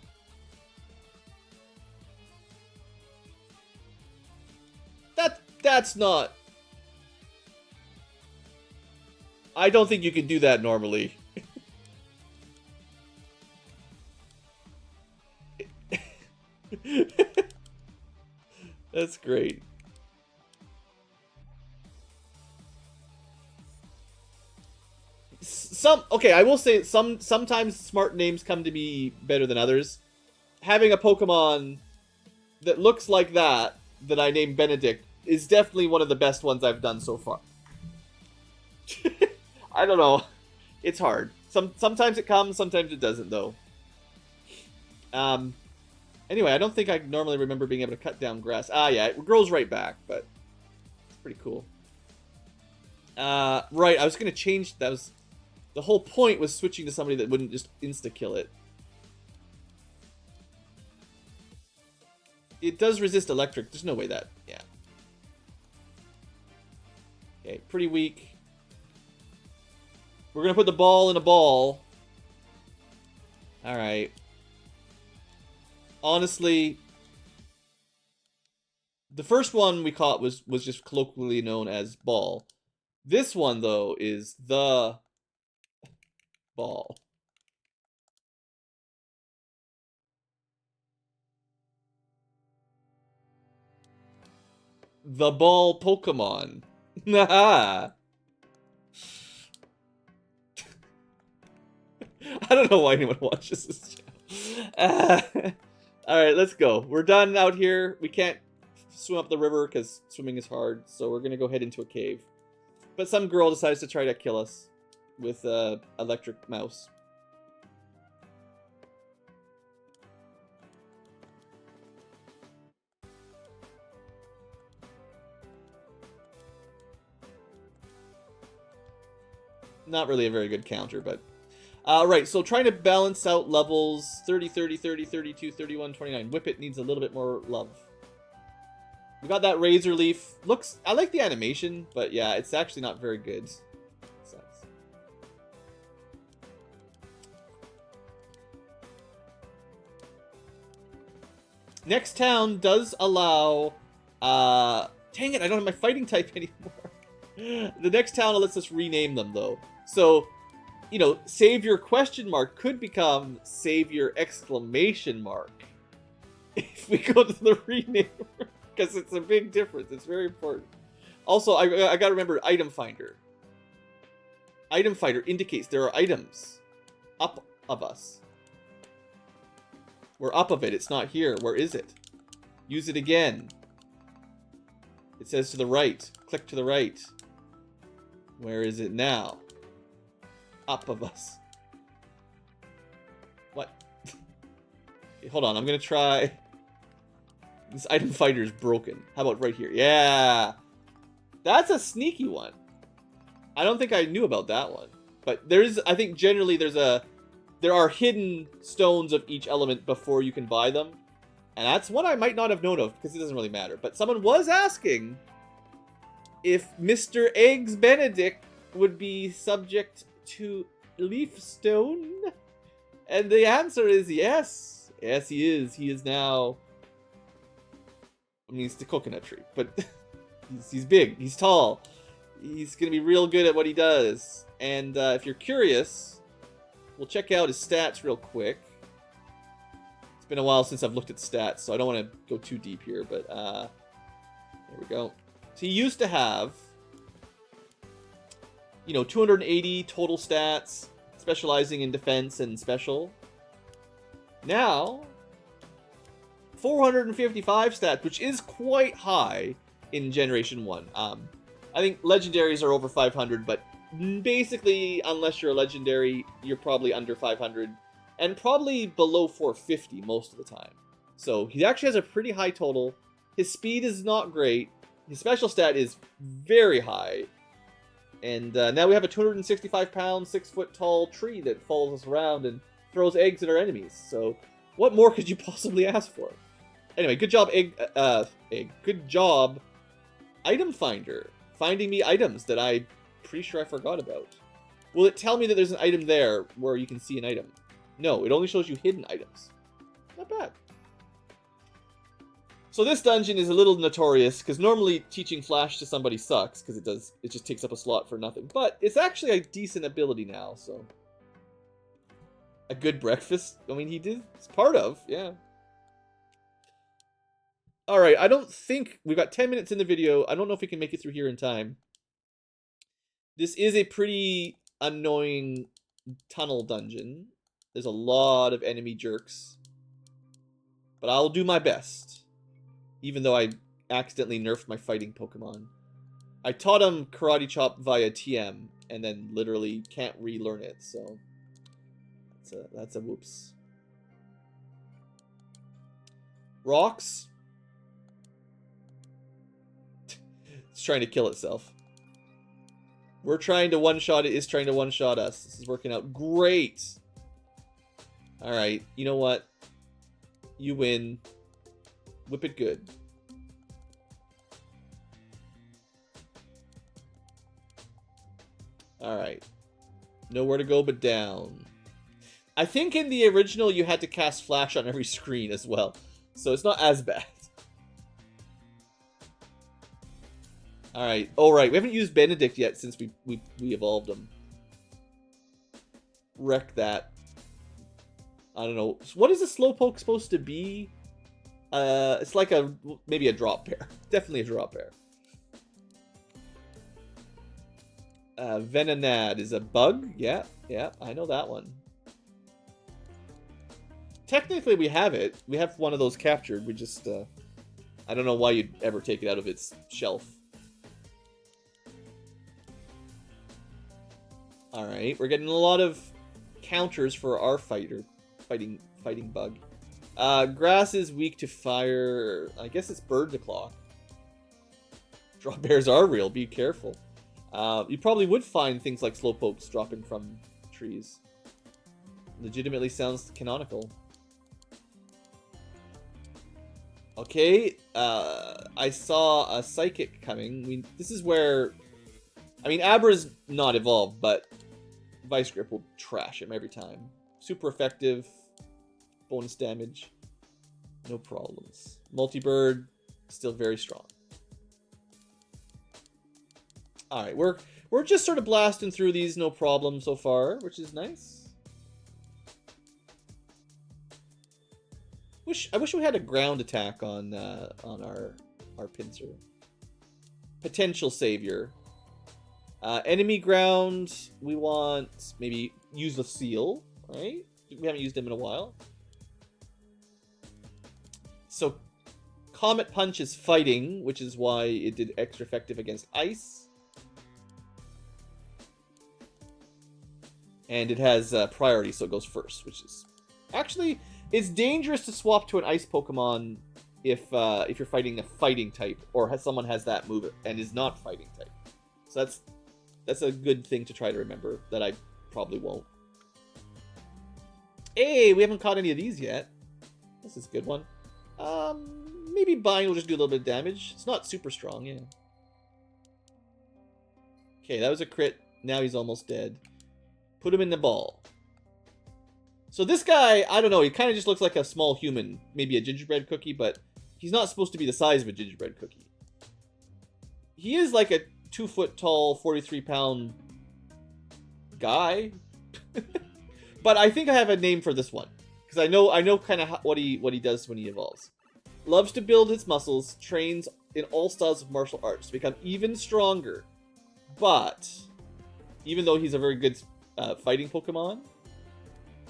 That's not... I don't think you can do that normally. That's great. Okay, I will say sometimes smart names come to be better than others. Having a Pokemon that looks like that I named Benedict is definitely one of the best ones I've done so far. I don't know. It's hard. Sometimes it comes, sometimes it doesn't, though. Anyway, I don't think I normally remember being able to cut down grass. Ah, yeah, it grows right back, but it's pretty cool. Right, I was going to change... That was... The whole point was switching to somebody that wouldn't just insta-kill it. It does resist electric. There's no way that... Yeah. Okay, pretty weak. We're going to put the ball in a ball. Alright. Honestly, the first one we caught was just colloquially known as ball. This one, though, is the ball. The ball Pokemon. I don't know why anyone watches this channel. Alright, let's go. We're done out here. We can't swim up the river because swimming is hard, so we're going to go head into a cave. But some girl decides to try to kill us with an electric mouse. Not really a very good counter, but... right, so trying to balance out levels 30, 30, 30, 32, 31, 29. Whippet needs a little bit more love. We got that Razor Leaf. Looks... I like the animation, but yeah, it's actually not very good. Sucks. Next town does allow... dang it, I don't have my fighting type anymore. The next town lets us rename them, though. So... You know, Savior question mark could become Savior exclamation mark if we go to the rename, because it's a big difference. It's very important. Also, I gotta remember item finder. Item finder indicates there are items up of us. We're up of it. It's not here. Where is it? Use it again. It says to the right. Click to the right. Where is it now? Up of us. What? Okay, hold on, I'm gonna try. This item finder is broken. How about right here? Yeah! That's a sneaky one. I don't think I knew about that one. But there's, I think generally there are hidden stones of each element before you can buy them. And that's one I might not have known of, because it doesn't really matter. But someone was asking if Mr. Eggs Benedict would be subject to leaf stone, and the answer is yes. Yes, he is. He is now. I mean, he's the coconut tree, but he's big. He's tall. He's gonna be real good at what he does. And if you're curious, we'll check out his stats real quick. It's been a while since I've looked at stats, so I don't want to go too deep here. But there we go. So he used to have, you know, 280 total stats, specializing in defense and special. Now, 455 stats, which is quite high in Generation 1. I think legendaries are over 500, but basically, unless you're a legendary, you're probably under 500, and probably below 450 most of the time. So he actually has a pretty high total. His speed is not great. His special stat is very high. And now we have a 265-pound, 6-foot-tall tree that follows us around and throws eggs at our enemies. So, what more could you possibly ask for? Anyway, good job, Good job, Item Finder. Finding me items that I'm pretty sure I forgot about. Will it tell me that there's an item there where you can see an item? No, it only shows you hidden items. Not bad. So this dungeon is a little notorious, because normally teaching Flash to somebody sucks, because it just takes up a slot for nothing. But it's actually a decent ability now, so. A good breakfast? I mean, it's part of, yeah. Alright, I don't think, we've got 10 minutes in the video, I don't know if we can make it through here in time. This is a pretty annoying tunnel dungeon. There's a lot of enemy jerks. But I'll do my best. Even though I accidentally nerfed my fighting Pokemon. I taught him Karate Chop via TM, and then literally can't relearn it. So that's a whoops. Rocks. It's trying to kill itself. We're trying to one-shot it. It's trying to one-shot us. This is working out great. Alright, you know what? You win. Whip it good. Alright. Nowhere to go but down. I think in the original you had to cast flash on every screen as well. So it's not as bad. Alright. Oh, right. We haven't used Benedict yet since we evolved him. Wreck that. I don't know. What is a Slowpoke supposed to be? It's like maybe a drop bear. Definitely a drop bear. Venonad is a bug. Yeah, I know that one. Technically, we have it. We have one of those captured. We just, I don't know why you'd ever take it out of its shelf. Alright, we're getting a lot of counters for our fighting bug. Grass is weak to fire. I guess it's bird to clock. Drop bears are real. Be careful. You probably would find things like slowpokes dropping from trees. Legitimately sounds canonical. Okay, I saw a psychic coming. This is where, I mean, Abra's not evolved, but Vice Grip will trash him every time. Super effective. Bonus damage. No problems. Multi-bird, still very strong. Alright, we're just sort of blasting through these, no problem so far, which is nice. I wish we had a ground attack on our pincer. Potential savior. Enemy ground, we want maybe use the seal, right? We haven't used him in a while. So Comet Punch is fighting, which is why it did extra effective against ice. And it has priority, so it goes first, which is... Actually, it's dangerous to swap to an ice Pokemon if you're fighting a fighting type, or someone has that move and is not fighting type. So that's a good thing to try to remember, that I probably won't. Hey, we haven't caught any of these yet. This is a good one. Maybe Bind will just do a little bit of damage. It's not super strong, yeah. Okay, that was a crit. Now he's almost dead. Put him in the ball. So this guy, I don't know, he kind of just looks like a small human. Maybe a gingerbread cookie, but he's not supposed to be the size of a gingerbread cookie. He is like a 2 foot tall, 43-pound guy. But I think I have a name for this one. Because I know kind of what he does when he evolves. Loves to build his muscles, trains in all styles of martial arts to become even stronger. But, even though he's a very good fighting Pokemon,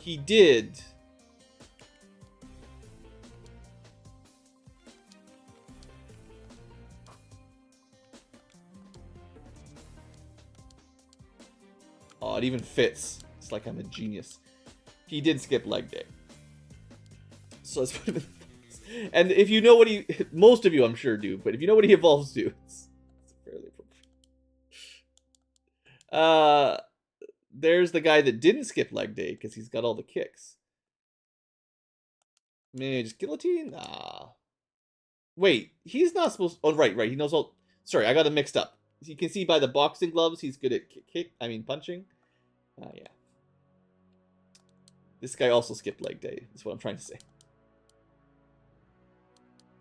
he did... Oh, it even fits. It's like I'm a genius. He did skip leg day. So let's put him in. And if you know what he... Most of you, I'm sure, do. But if you know what he evolves to, it's fairly appropriate. There's the guy that didn't skip leg day, because he's got all the kicks. Maybe just guillotine? Nah. Wait, he's not supposed... Oh, right. He knows all... Sorry, I got him mixed up. You can see by the boxing gloves, he's good at punching. Yeah. This guy also skipped leg day, is what I'm trying to say.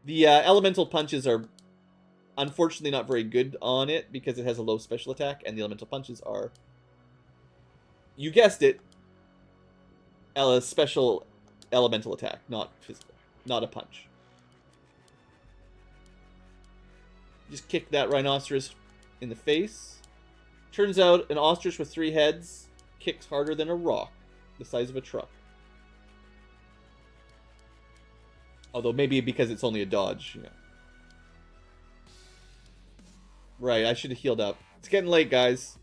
The elemental punches are unfortunately not very good on it because it has a low special attack, and the elemental punches are, you guessed it, a special elemental attack, not physical, not a punch. Just kick that rhinoceros in the face. Turns out an ostrich with 3 heads kicks harder than a rock the size of a truck. Although maybe because it's only a dodge, you know. Right, I should have healed up. It's getting late, guys.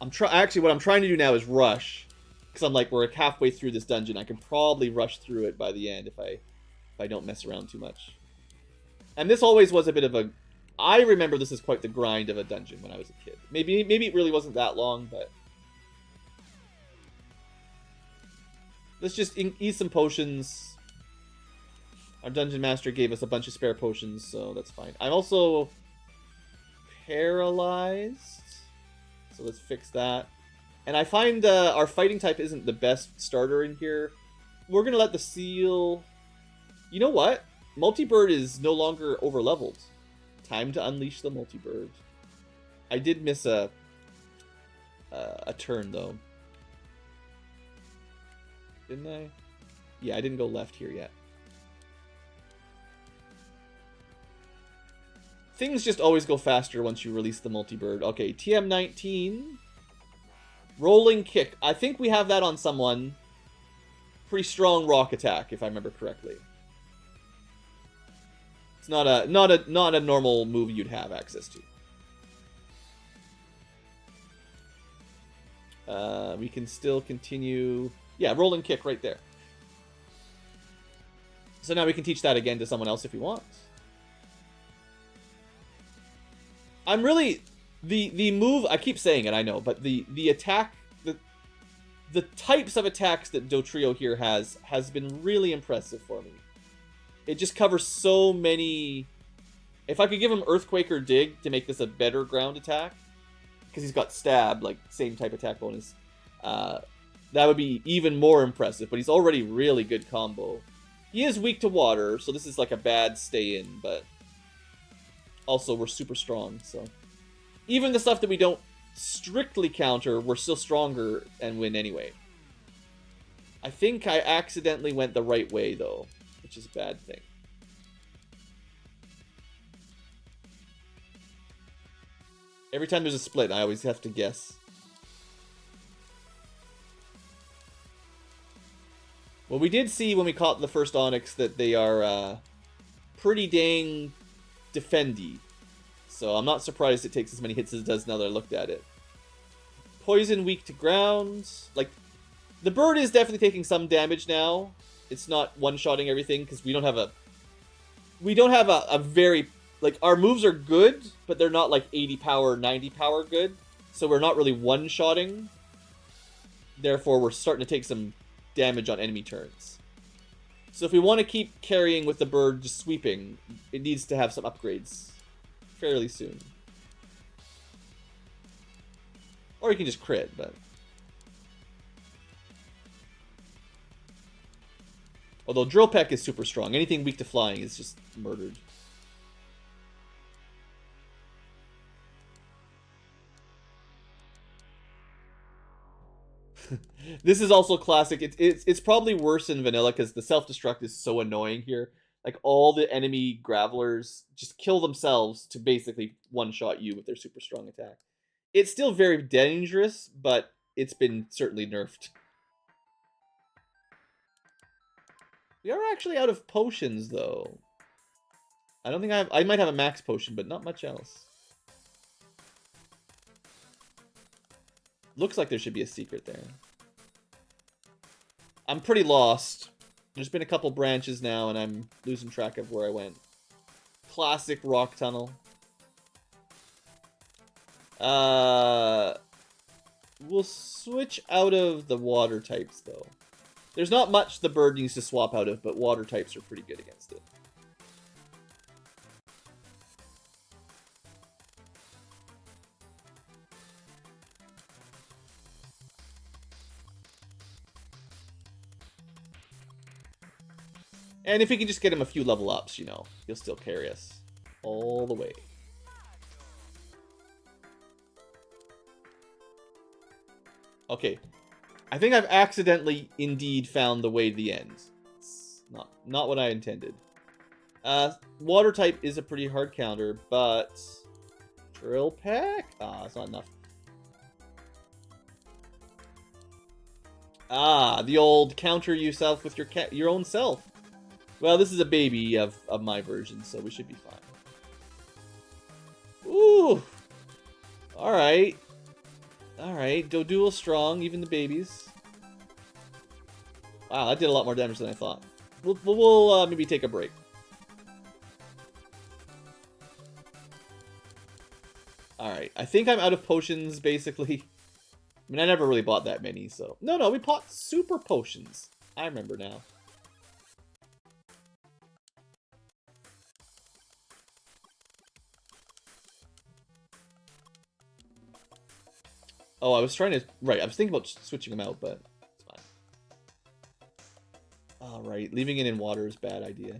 Actually, what I'm trying to do now is rush, because I'm like, we're halfway through this dungeon. I can probably rush through it by the end if I don't mess around too much. And this always was a bit of a... I remember this is quite the grind of a dungeon when I was a kid. Maybe it really wasn't that long, but... Let's just eat some potions. Our dungeon master gave us a bunch of spare potions, so that's fine. I'm also paralyzed, so let's fix that. And I find our fighting type isn't the best starter in here. We're going to let the seal... You know what? Multi-bird is no longer over-leveled. Time to unleash the multi-bird. I did miss a turn, though. Didn't I? Yeah, I didn't go left here yet. Things just always go faster once you release the multi-bird. Okay, TM19. Rolling kick. I think we have that on someone. Pretty strong rock attack, if I remember correctly. It's not a normal move you'd have access to. We can still continue. Yeah, rolling kick right there. So now we can teach that again to someone else if we want. I'm really... The move... I keep saying it, I know, but the attack... The types of attacks that Dotrio here has been really impressive for me. It just covers so many... If I could give him Earthquake or Dig to make this a better ground attack, because he's got Stab, like, same type attack bonus, that would be even more impressive, but he's already really good combo. He is weak to water, so this is like a bad stay-in, but also we're super strong, so... Even the stuff that we don't strictly counter, we're still stronger and win anyway. I think I accidentally went the right way, though, which is a bad thing. Every time there's a split, I always have to guess. Well, we did see when we caught the first Onyx that they are pretty dang defendy. So I'm not surprised it takes as many hits as it does now that I looked at it. Poison weak to ground. Like, the bird is definitely taking some damage now. It's not one-shotting everything because we don't have a... We don't have a very... Like, our moves are good, but they're not like 80 power, 90 power good. So we're not really one-shotting. Therefore, we're starting to take some damage on enemy turns. So if we want to keep carrying with the bird just sweeping, it needs to have some upgrades fairly soon. Or you can just crit, but... Although Drill Peck is super strong. Anything weak to flying is just murdered. This is also classic. It's probably worse in vanilla because the self-destruct is so annoying here. Like, all the enemy Gravelers just kill themselves to basically one-shot you with their super strong attack. It's still very dangerous, but it's been certainly nerfed. We are actually out of potions, though. I don't think I might have a max potion, but not much else. Looks like there should be a secret there. I'm pretty lost. There's been a couple branches now, and I'm losing track of where I went. Classic rock tunnel. We'll switch out of the water types, though. There's not much the bird needs to swap out of, but water types are pretty good against it. And if we can just get him a few level ups, you know, he'll still carry us all the way. Okay. I think I've accidentally indeed found the way to the end. It's not what I intended. Water type is a pretty hard counter, but... Drill Peck? Ah, it's not enough. Ah, the old counter yourself with your own self. Well, this is a baby of my version, so we should be fine. Ooh! Alright. Alright, Dodual strong, even the babies. Wow, that did a lot more damage than I thought. We'll maybe take a break. Alright, I think I'm out of potions, basically. I mean, I never really bought that many, so... No, we bought super potions. I remember now. Oh, I was trying to... Right, I was thinking about switching them out, but it's fine. Alright, leaving it in water is a bad idea.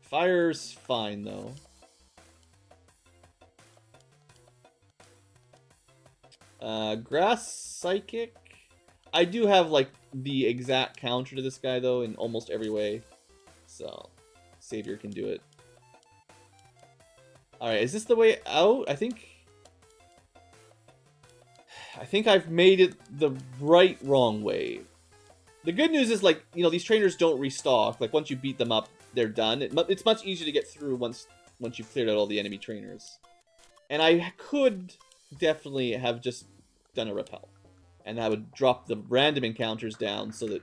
Fire's fine, though. Grass Psychic. I do have, like, the exact counter to this guy, though, in almost every way. So, Savior can do it. Alright, is this the way out? I think I've made it the wrong way. The good news is, like, you know, these trainers don't restock. Like, once you beat them up, they're done. It's much easier to get through once you've cleared out all the enemy trainers. And I could definitely have just done a repel. And that would drop the random encounters down so that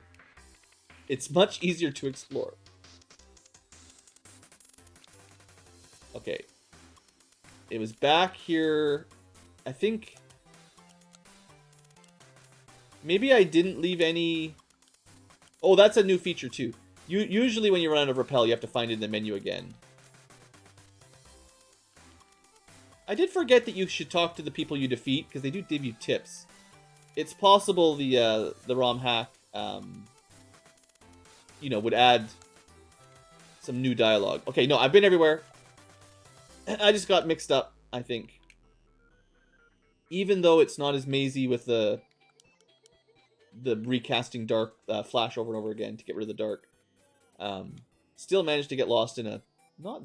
it's much easier to explore. Okay. It was back here. I think... Maybe I didn't leave any... Oh, that's a new feature, too. Usually when you run out of repel, you have to find it in the menu again. I did forget that you should talk to the people you defeat, because they do give you tips. It's possible the Romhack, you know, would add some new dialogue. Okay, no, I've been everywhere. I just got mixed up, I think. Even though it's not as mazy with the recasting dark flash over and over again to get rid of the dark. Still managed to get lost in a not...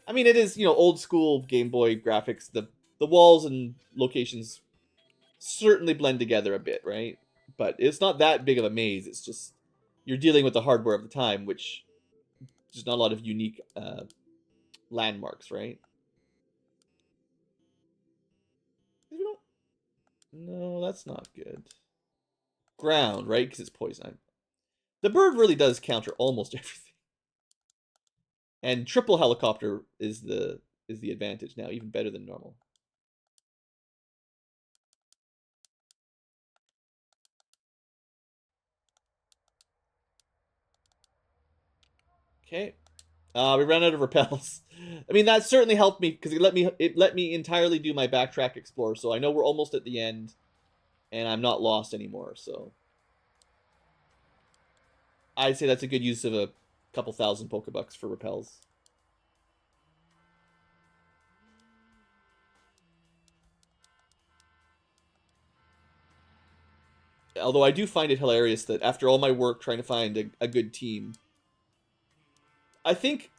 I mean, it is, you know, old school Game Boy graphics. The walls and locations certainly blend together a bit, right? But it's not that big of a maze. It's just you're dealing with the hardware of the time, which there's not a lot of unique landmarks, right? No, that's not good. Ground, right? Because it's poison. The bird really does counter almost everything. And triple helicopter is the advantage now, even better than normal. Okay. We ran out of repels. I mean, that certainly helped me because it let me entirely do my backtrack explore, so I know we're almost at the end and I'm not lost anymore, so I'd say that's a good use of a couple thousand Pokebucks for repels. Although I do find it hilarious that after all my work trying to find a good team, I think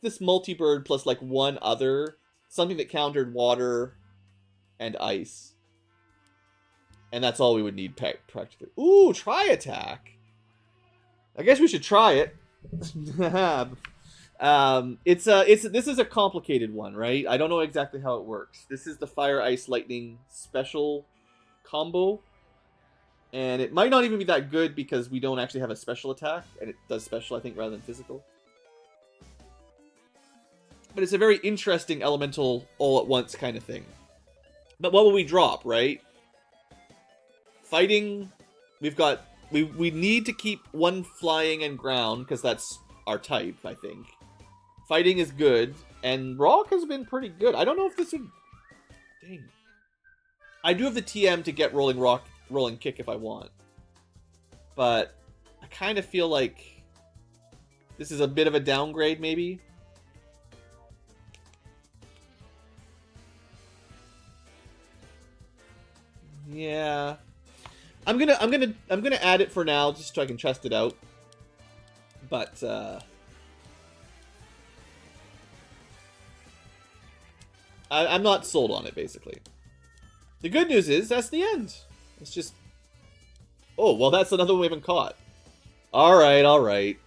this multi-bird plus like one other, something that countered water and ice. And that's all we would need practically. Ooh, try attack. I guess we should try it. This is a complicated one, right? I don't know exactly how it works. This is the fire, ice, lightning special combo. And it might not even be that good because we don't actually have a special attack. And it does special, I think, rather than physical. But it's a very interesting elemental all-at-once kind of thing. But what will we drop, right? Fighting, we've got... We need to keep one flying and ground, because that's our type, I think. Fighting is good, and rock has been pretty good. I don't know if this would... Dang. I do have the TM to get rolling rock, rolling kick if I want. But I kind of feel like this is a bit of a downgrade, maybe. Yeah. I'm gonna add it for now, just so I can test it out. But I'm not sold on it, basically. The good news is that's the end. It's just... Oh, well, that's another one we haven't caught. Alright, alright.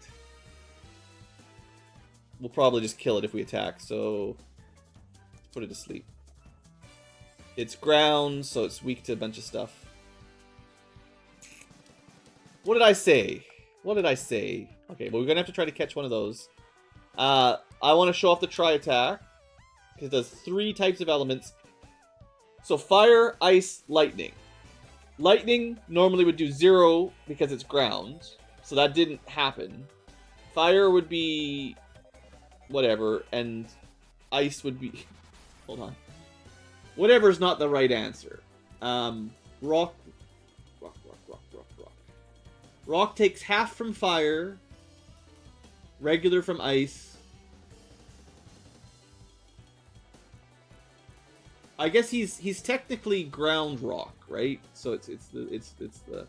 We'll probably just kill it if we attack, so... Let's put it to sleep. It's ground, so it's weak to a bunch of stuff. What did I say? What did I say? Okay, well, we're going to have to try to catch one of those. I want to show off the tri-attack. Because it does 3 types of elements. So fire, ice, lightning. Lightning normally would do 0 because it's ground. So that didn't happen. Fire would be whatever, and ice would be... Hold on. Whatever's not the right answer. Rock. Rock takes half from fire. Regular from ice. I guess he's technically ground rock, right? So it's the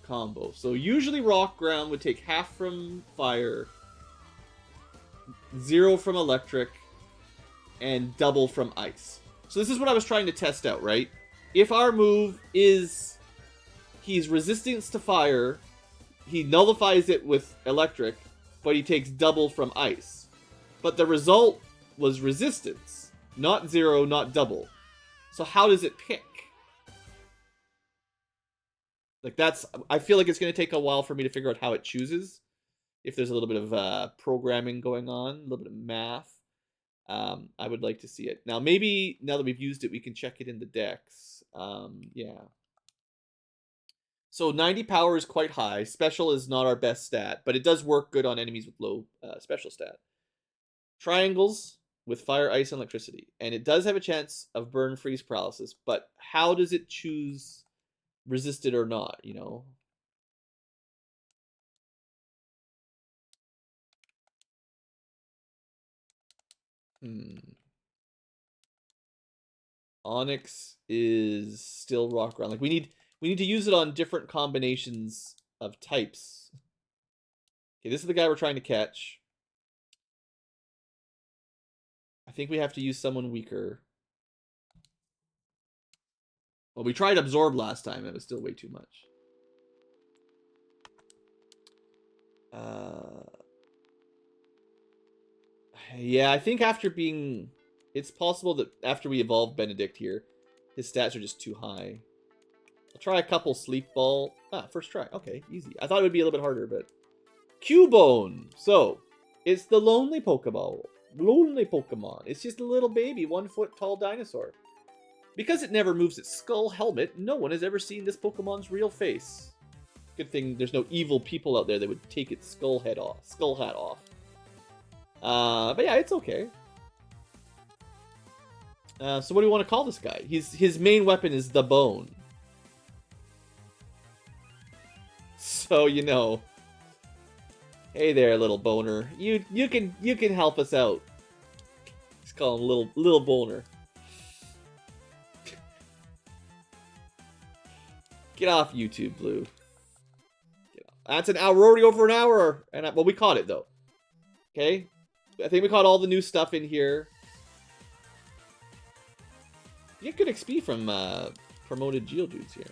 combo. So usually rock ground would take half from fire, 0 from electric, and double from ice. So this is what I was trying to test out, right? If our move is he's resistance to fire, he nullifies it with electric, but he takes double from ice. But the result was resistance. Not 0, not double. So how does it pick? Like that's... I feel like it's going to take a while for me to figure out how it chooses. If there's a little bit of programming going on. A little bit of math. I would like to see it. Now maybe, now that we've used it, we can check it in the decks. Yeah. So 90 power is quite high. Special is not our best stat. But it does work good on enemies with low special stat. Triangles... with fire, ice, and electricity. And it does have a chance of burn, freeze, paralysis. But how does it choose resisted or not, you know? Onyx is still rock ground. Like we need to use it on different combinations of types. Okay, this is the guy we're trying to catch. I think we have to use someone weaker. Well, we tried absorb last time. It was still way too much. Yeah, I think after being... It's possible that after we evolve Benedict here, his stats are just too high. I'll try a couple sleep ball. First try. Okay, easy. I thought it would be a little bit harder, but... Cubone! So, it's the lonely Pokeball. Lonely Pokemon. It's just a little baby, 1 foot tall dinosaur. Because it never moves its skull helmet, no one has ever seen this Pokemon's real face. Good thing there's no evil people out there that would take its skull hat off. But yeah, it's okay. So what do you want to call this guy? His main weapon is the bone. So you know. Hey there, little boner. You can help us out. Let's call him little boner. Get off YouTube, Blue. Get off. That's an hour. We're already over an hour. And well, we caught it though. Okay, I think we caught all the new stuff in here. You get good XP from promoted Geodudes here.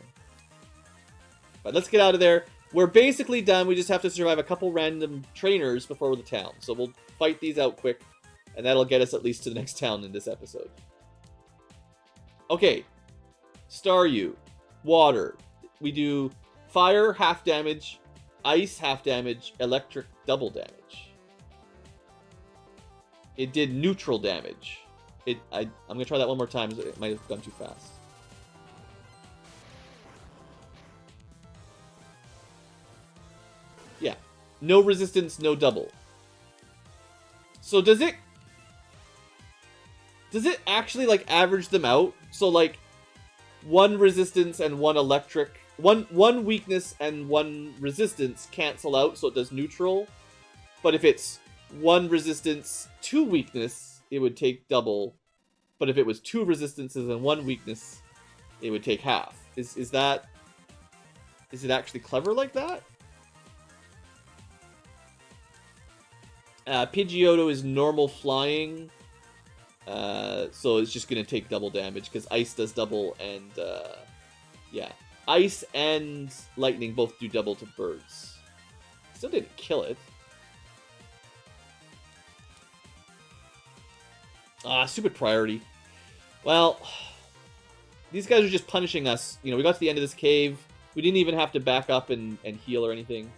But let's get out of there. We're basically done. We just have to survive a couple random trainers before the town. So we'll fight these out quick. And that'll get us at least to the next town in this episode. Okay. Staryu. Water. We do fire, half damage. Ice, half damage. Electric, double damage. It did neutral damage. I'm going to try that one more time. It might have gone too fast. Yeah. No resistance, no double. So does it actually like average them out? So like 1 resistance and 1 electric, one weakness and 1 resistance cancel out, so it does neutral. But if it's 1 resistance, 2 weakness, it would take double. But if it was 2 resistances and 1 weakness, it would take half. Is it actually clever like that? Pidgeotto is normal flying. So it's just going to take double damage because ice does double and yeah. Ice and lightning both do double to birds. Still didn't kill it. Stupid priority. Well, These guys are just punishing us. You know, we got to the end of this cave. We didn't even have to back up and heal or anything.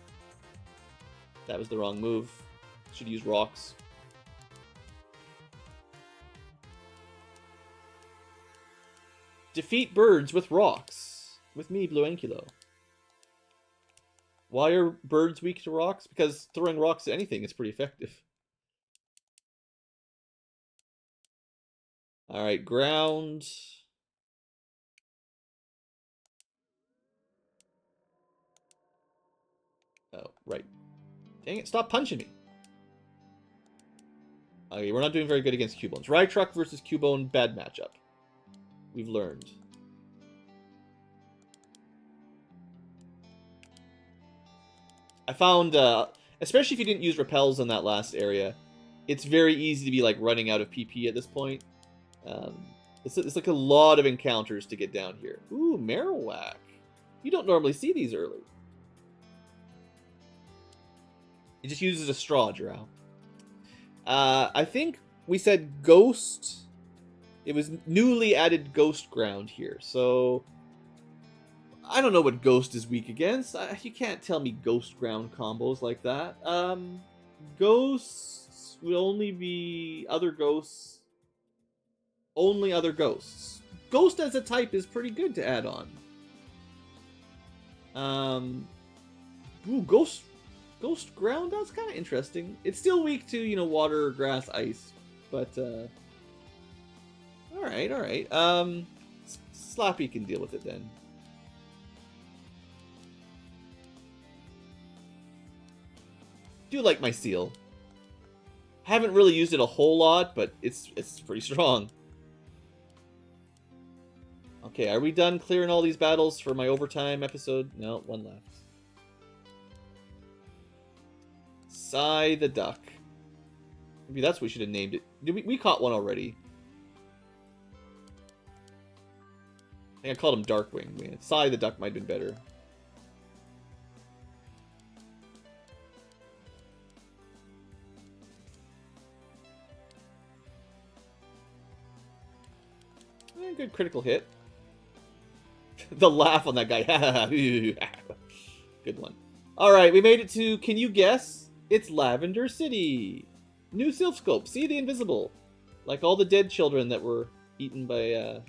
That was the wrong move. Should use rocks. Defeat birds with rocks. With me, BlueAnkylo. Why are birds weak to rocks? Because throwing rocks at anything is pretty effective. Alright, ground. Oh, right. Dang it, stop punching me. Okay, we're not doing very good against Cubones. Rytruck versus Cubone, bad matchup. We've learned. I found, especially if you didn't use repels in that last area, it's very easy to be like running out of PP at this point. It's like a lot of encounters to get down here. Ooh, Marowak. You don't normally see these early. It just uses a straw, Drow. I think we said Ghost. It was newly added Ghost Ground here, so I don't know what Ghost is weak against. You can't tell me Ghost Ground combos like that. Ghosts would only be other ghosts. Only other ghosts. Ghost as a type is pretty good to add on. Ooh, Ghost Ground, that's kind of interesting. It's still weak to, you know, water, grass, ice, but alright. Slappy can deal with it then. Do like my seal. Haven't really used it a whole lot, but it's pretty strong. Okay, are we done clearing all these battles for my overtime episode? No, one left. Sigh the Duck. Maybe that's what we should have named it. We caught one already. I think I called him Darkwing. Sigh the Duck might have been better. Good critical hit. The laugh on that guy. Good one. Alright, we made it to, can you guess? It's Lavender City. New Sylph Scope. See the invisible. Like all the dead children that were eaten by,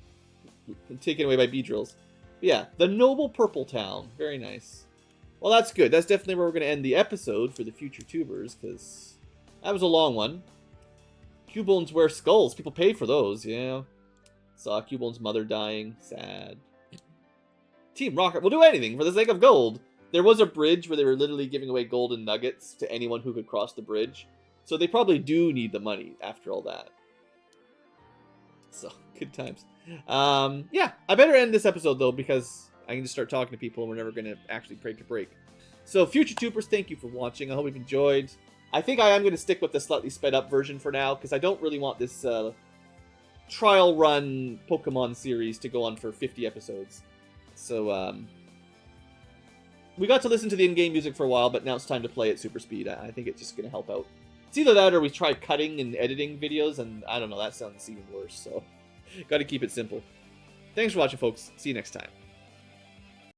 taken away by Beedrills. But yeah, the Noble Purple Town. Very nice. Well, that's good. That's definitely where we're going to end the episode for the future tubers, because that was a long one. Cubones wear skulls. People pay for those, yeah. Saw Cubone's mother dying. Sad. Team Rocket will do anything for the sake of gold. There was a bridge where they were literally giving away golden nuggets to anyone who could cross the bridge. So they probably do need the money after all that. So, good times. Yeah, I better end this episode, though, because I can just start talking to people and we're never going to actually break a break. So, future tubers, thank you for watching. I hope you've enjoyed. I think I am going to stick with the slightly sped up version for now, because I don't really want this trial run Pokemon series to go on for 50 episodes. So, we got to listen to the in-game music for a while, but now it's time to play at super speed. I think it's just going to help out. It's either that or we try cutting and editing videos, and I don't know, that sounds even worse, so got to keep it simple. Thanks for watching, folks. See you next time.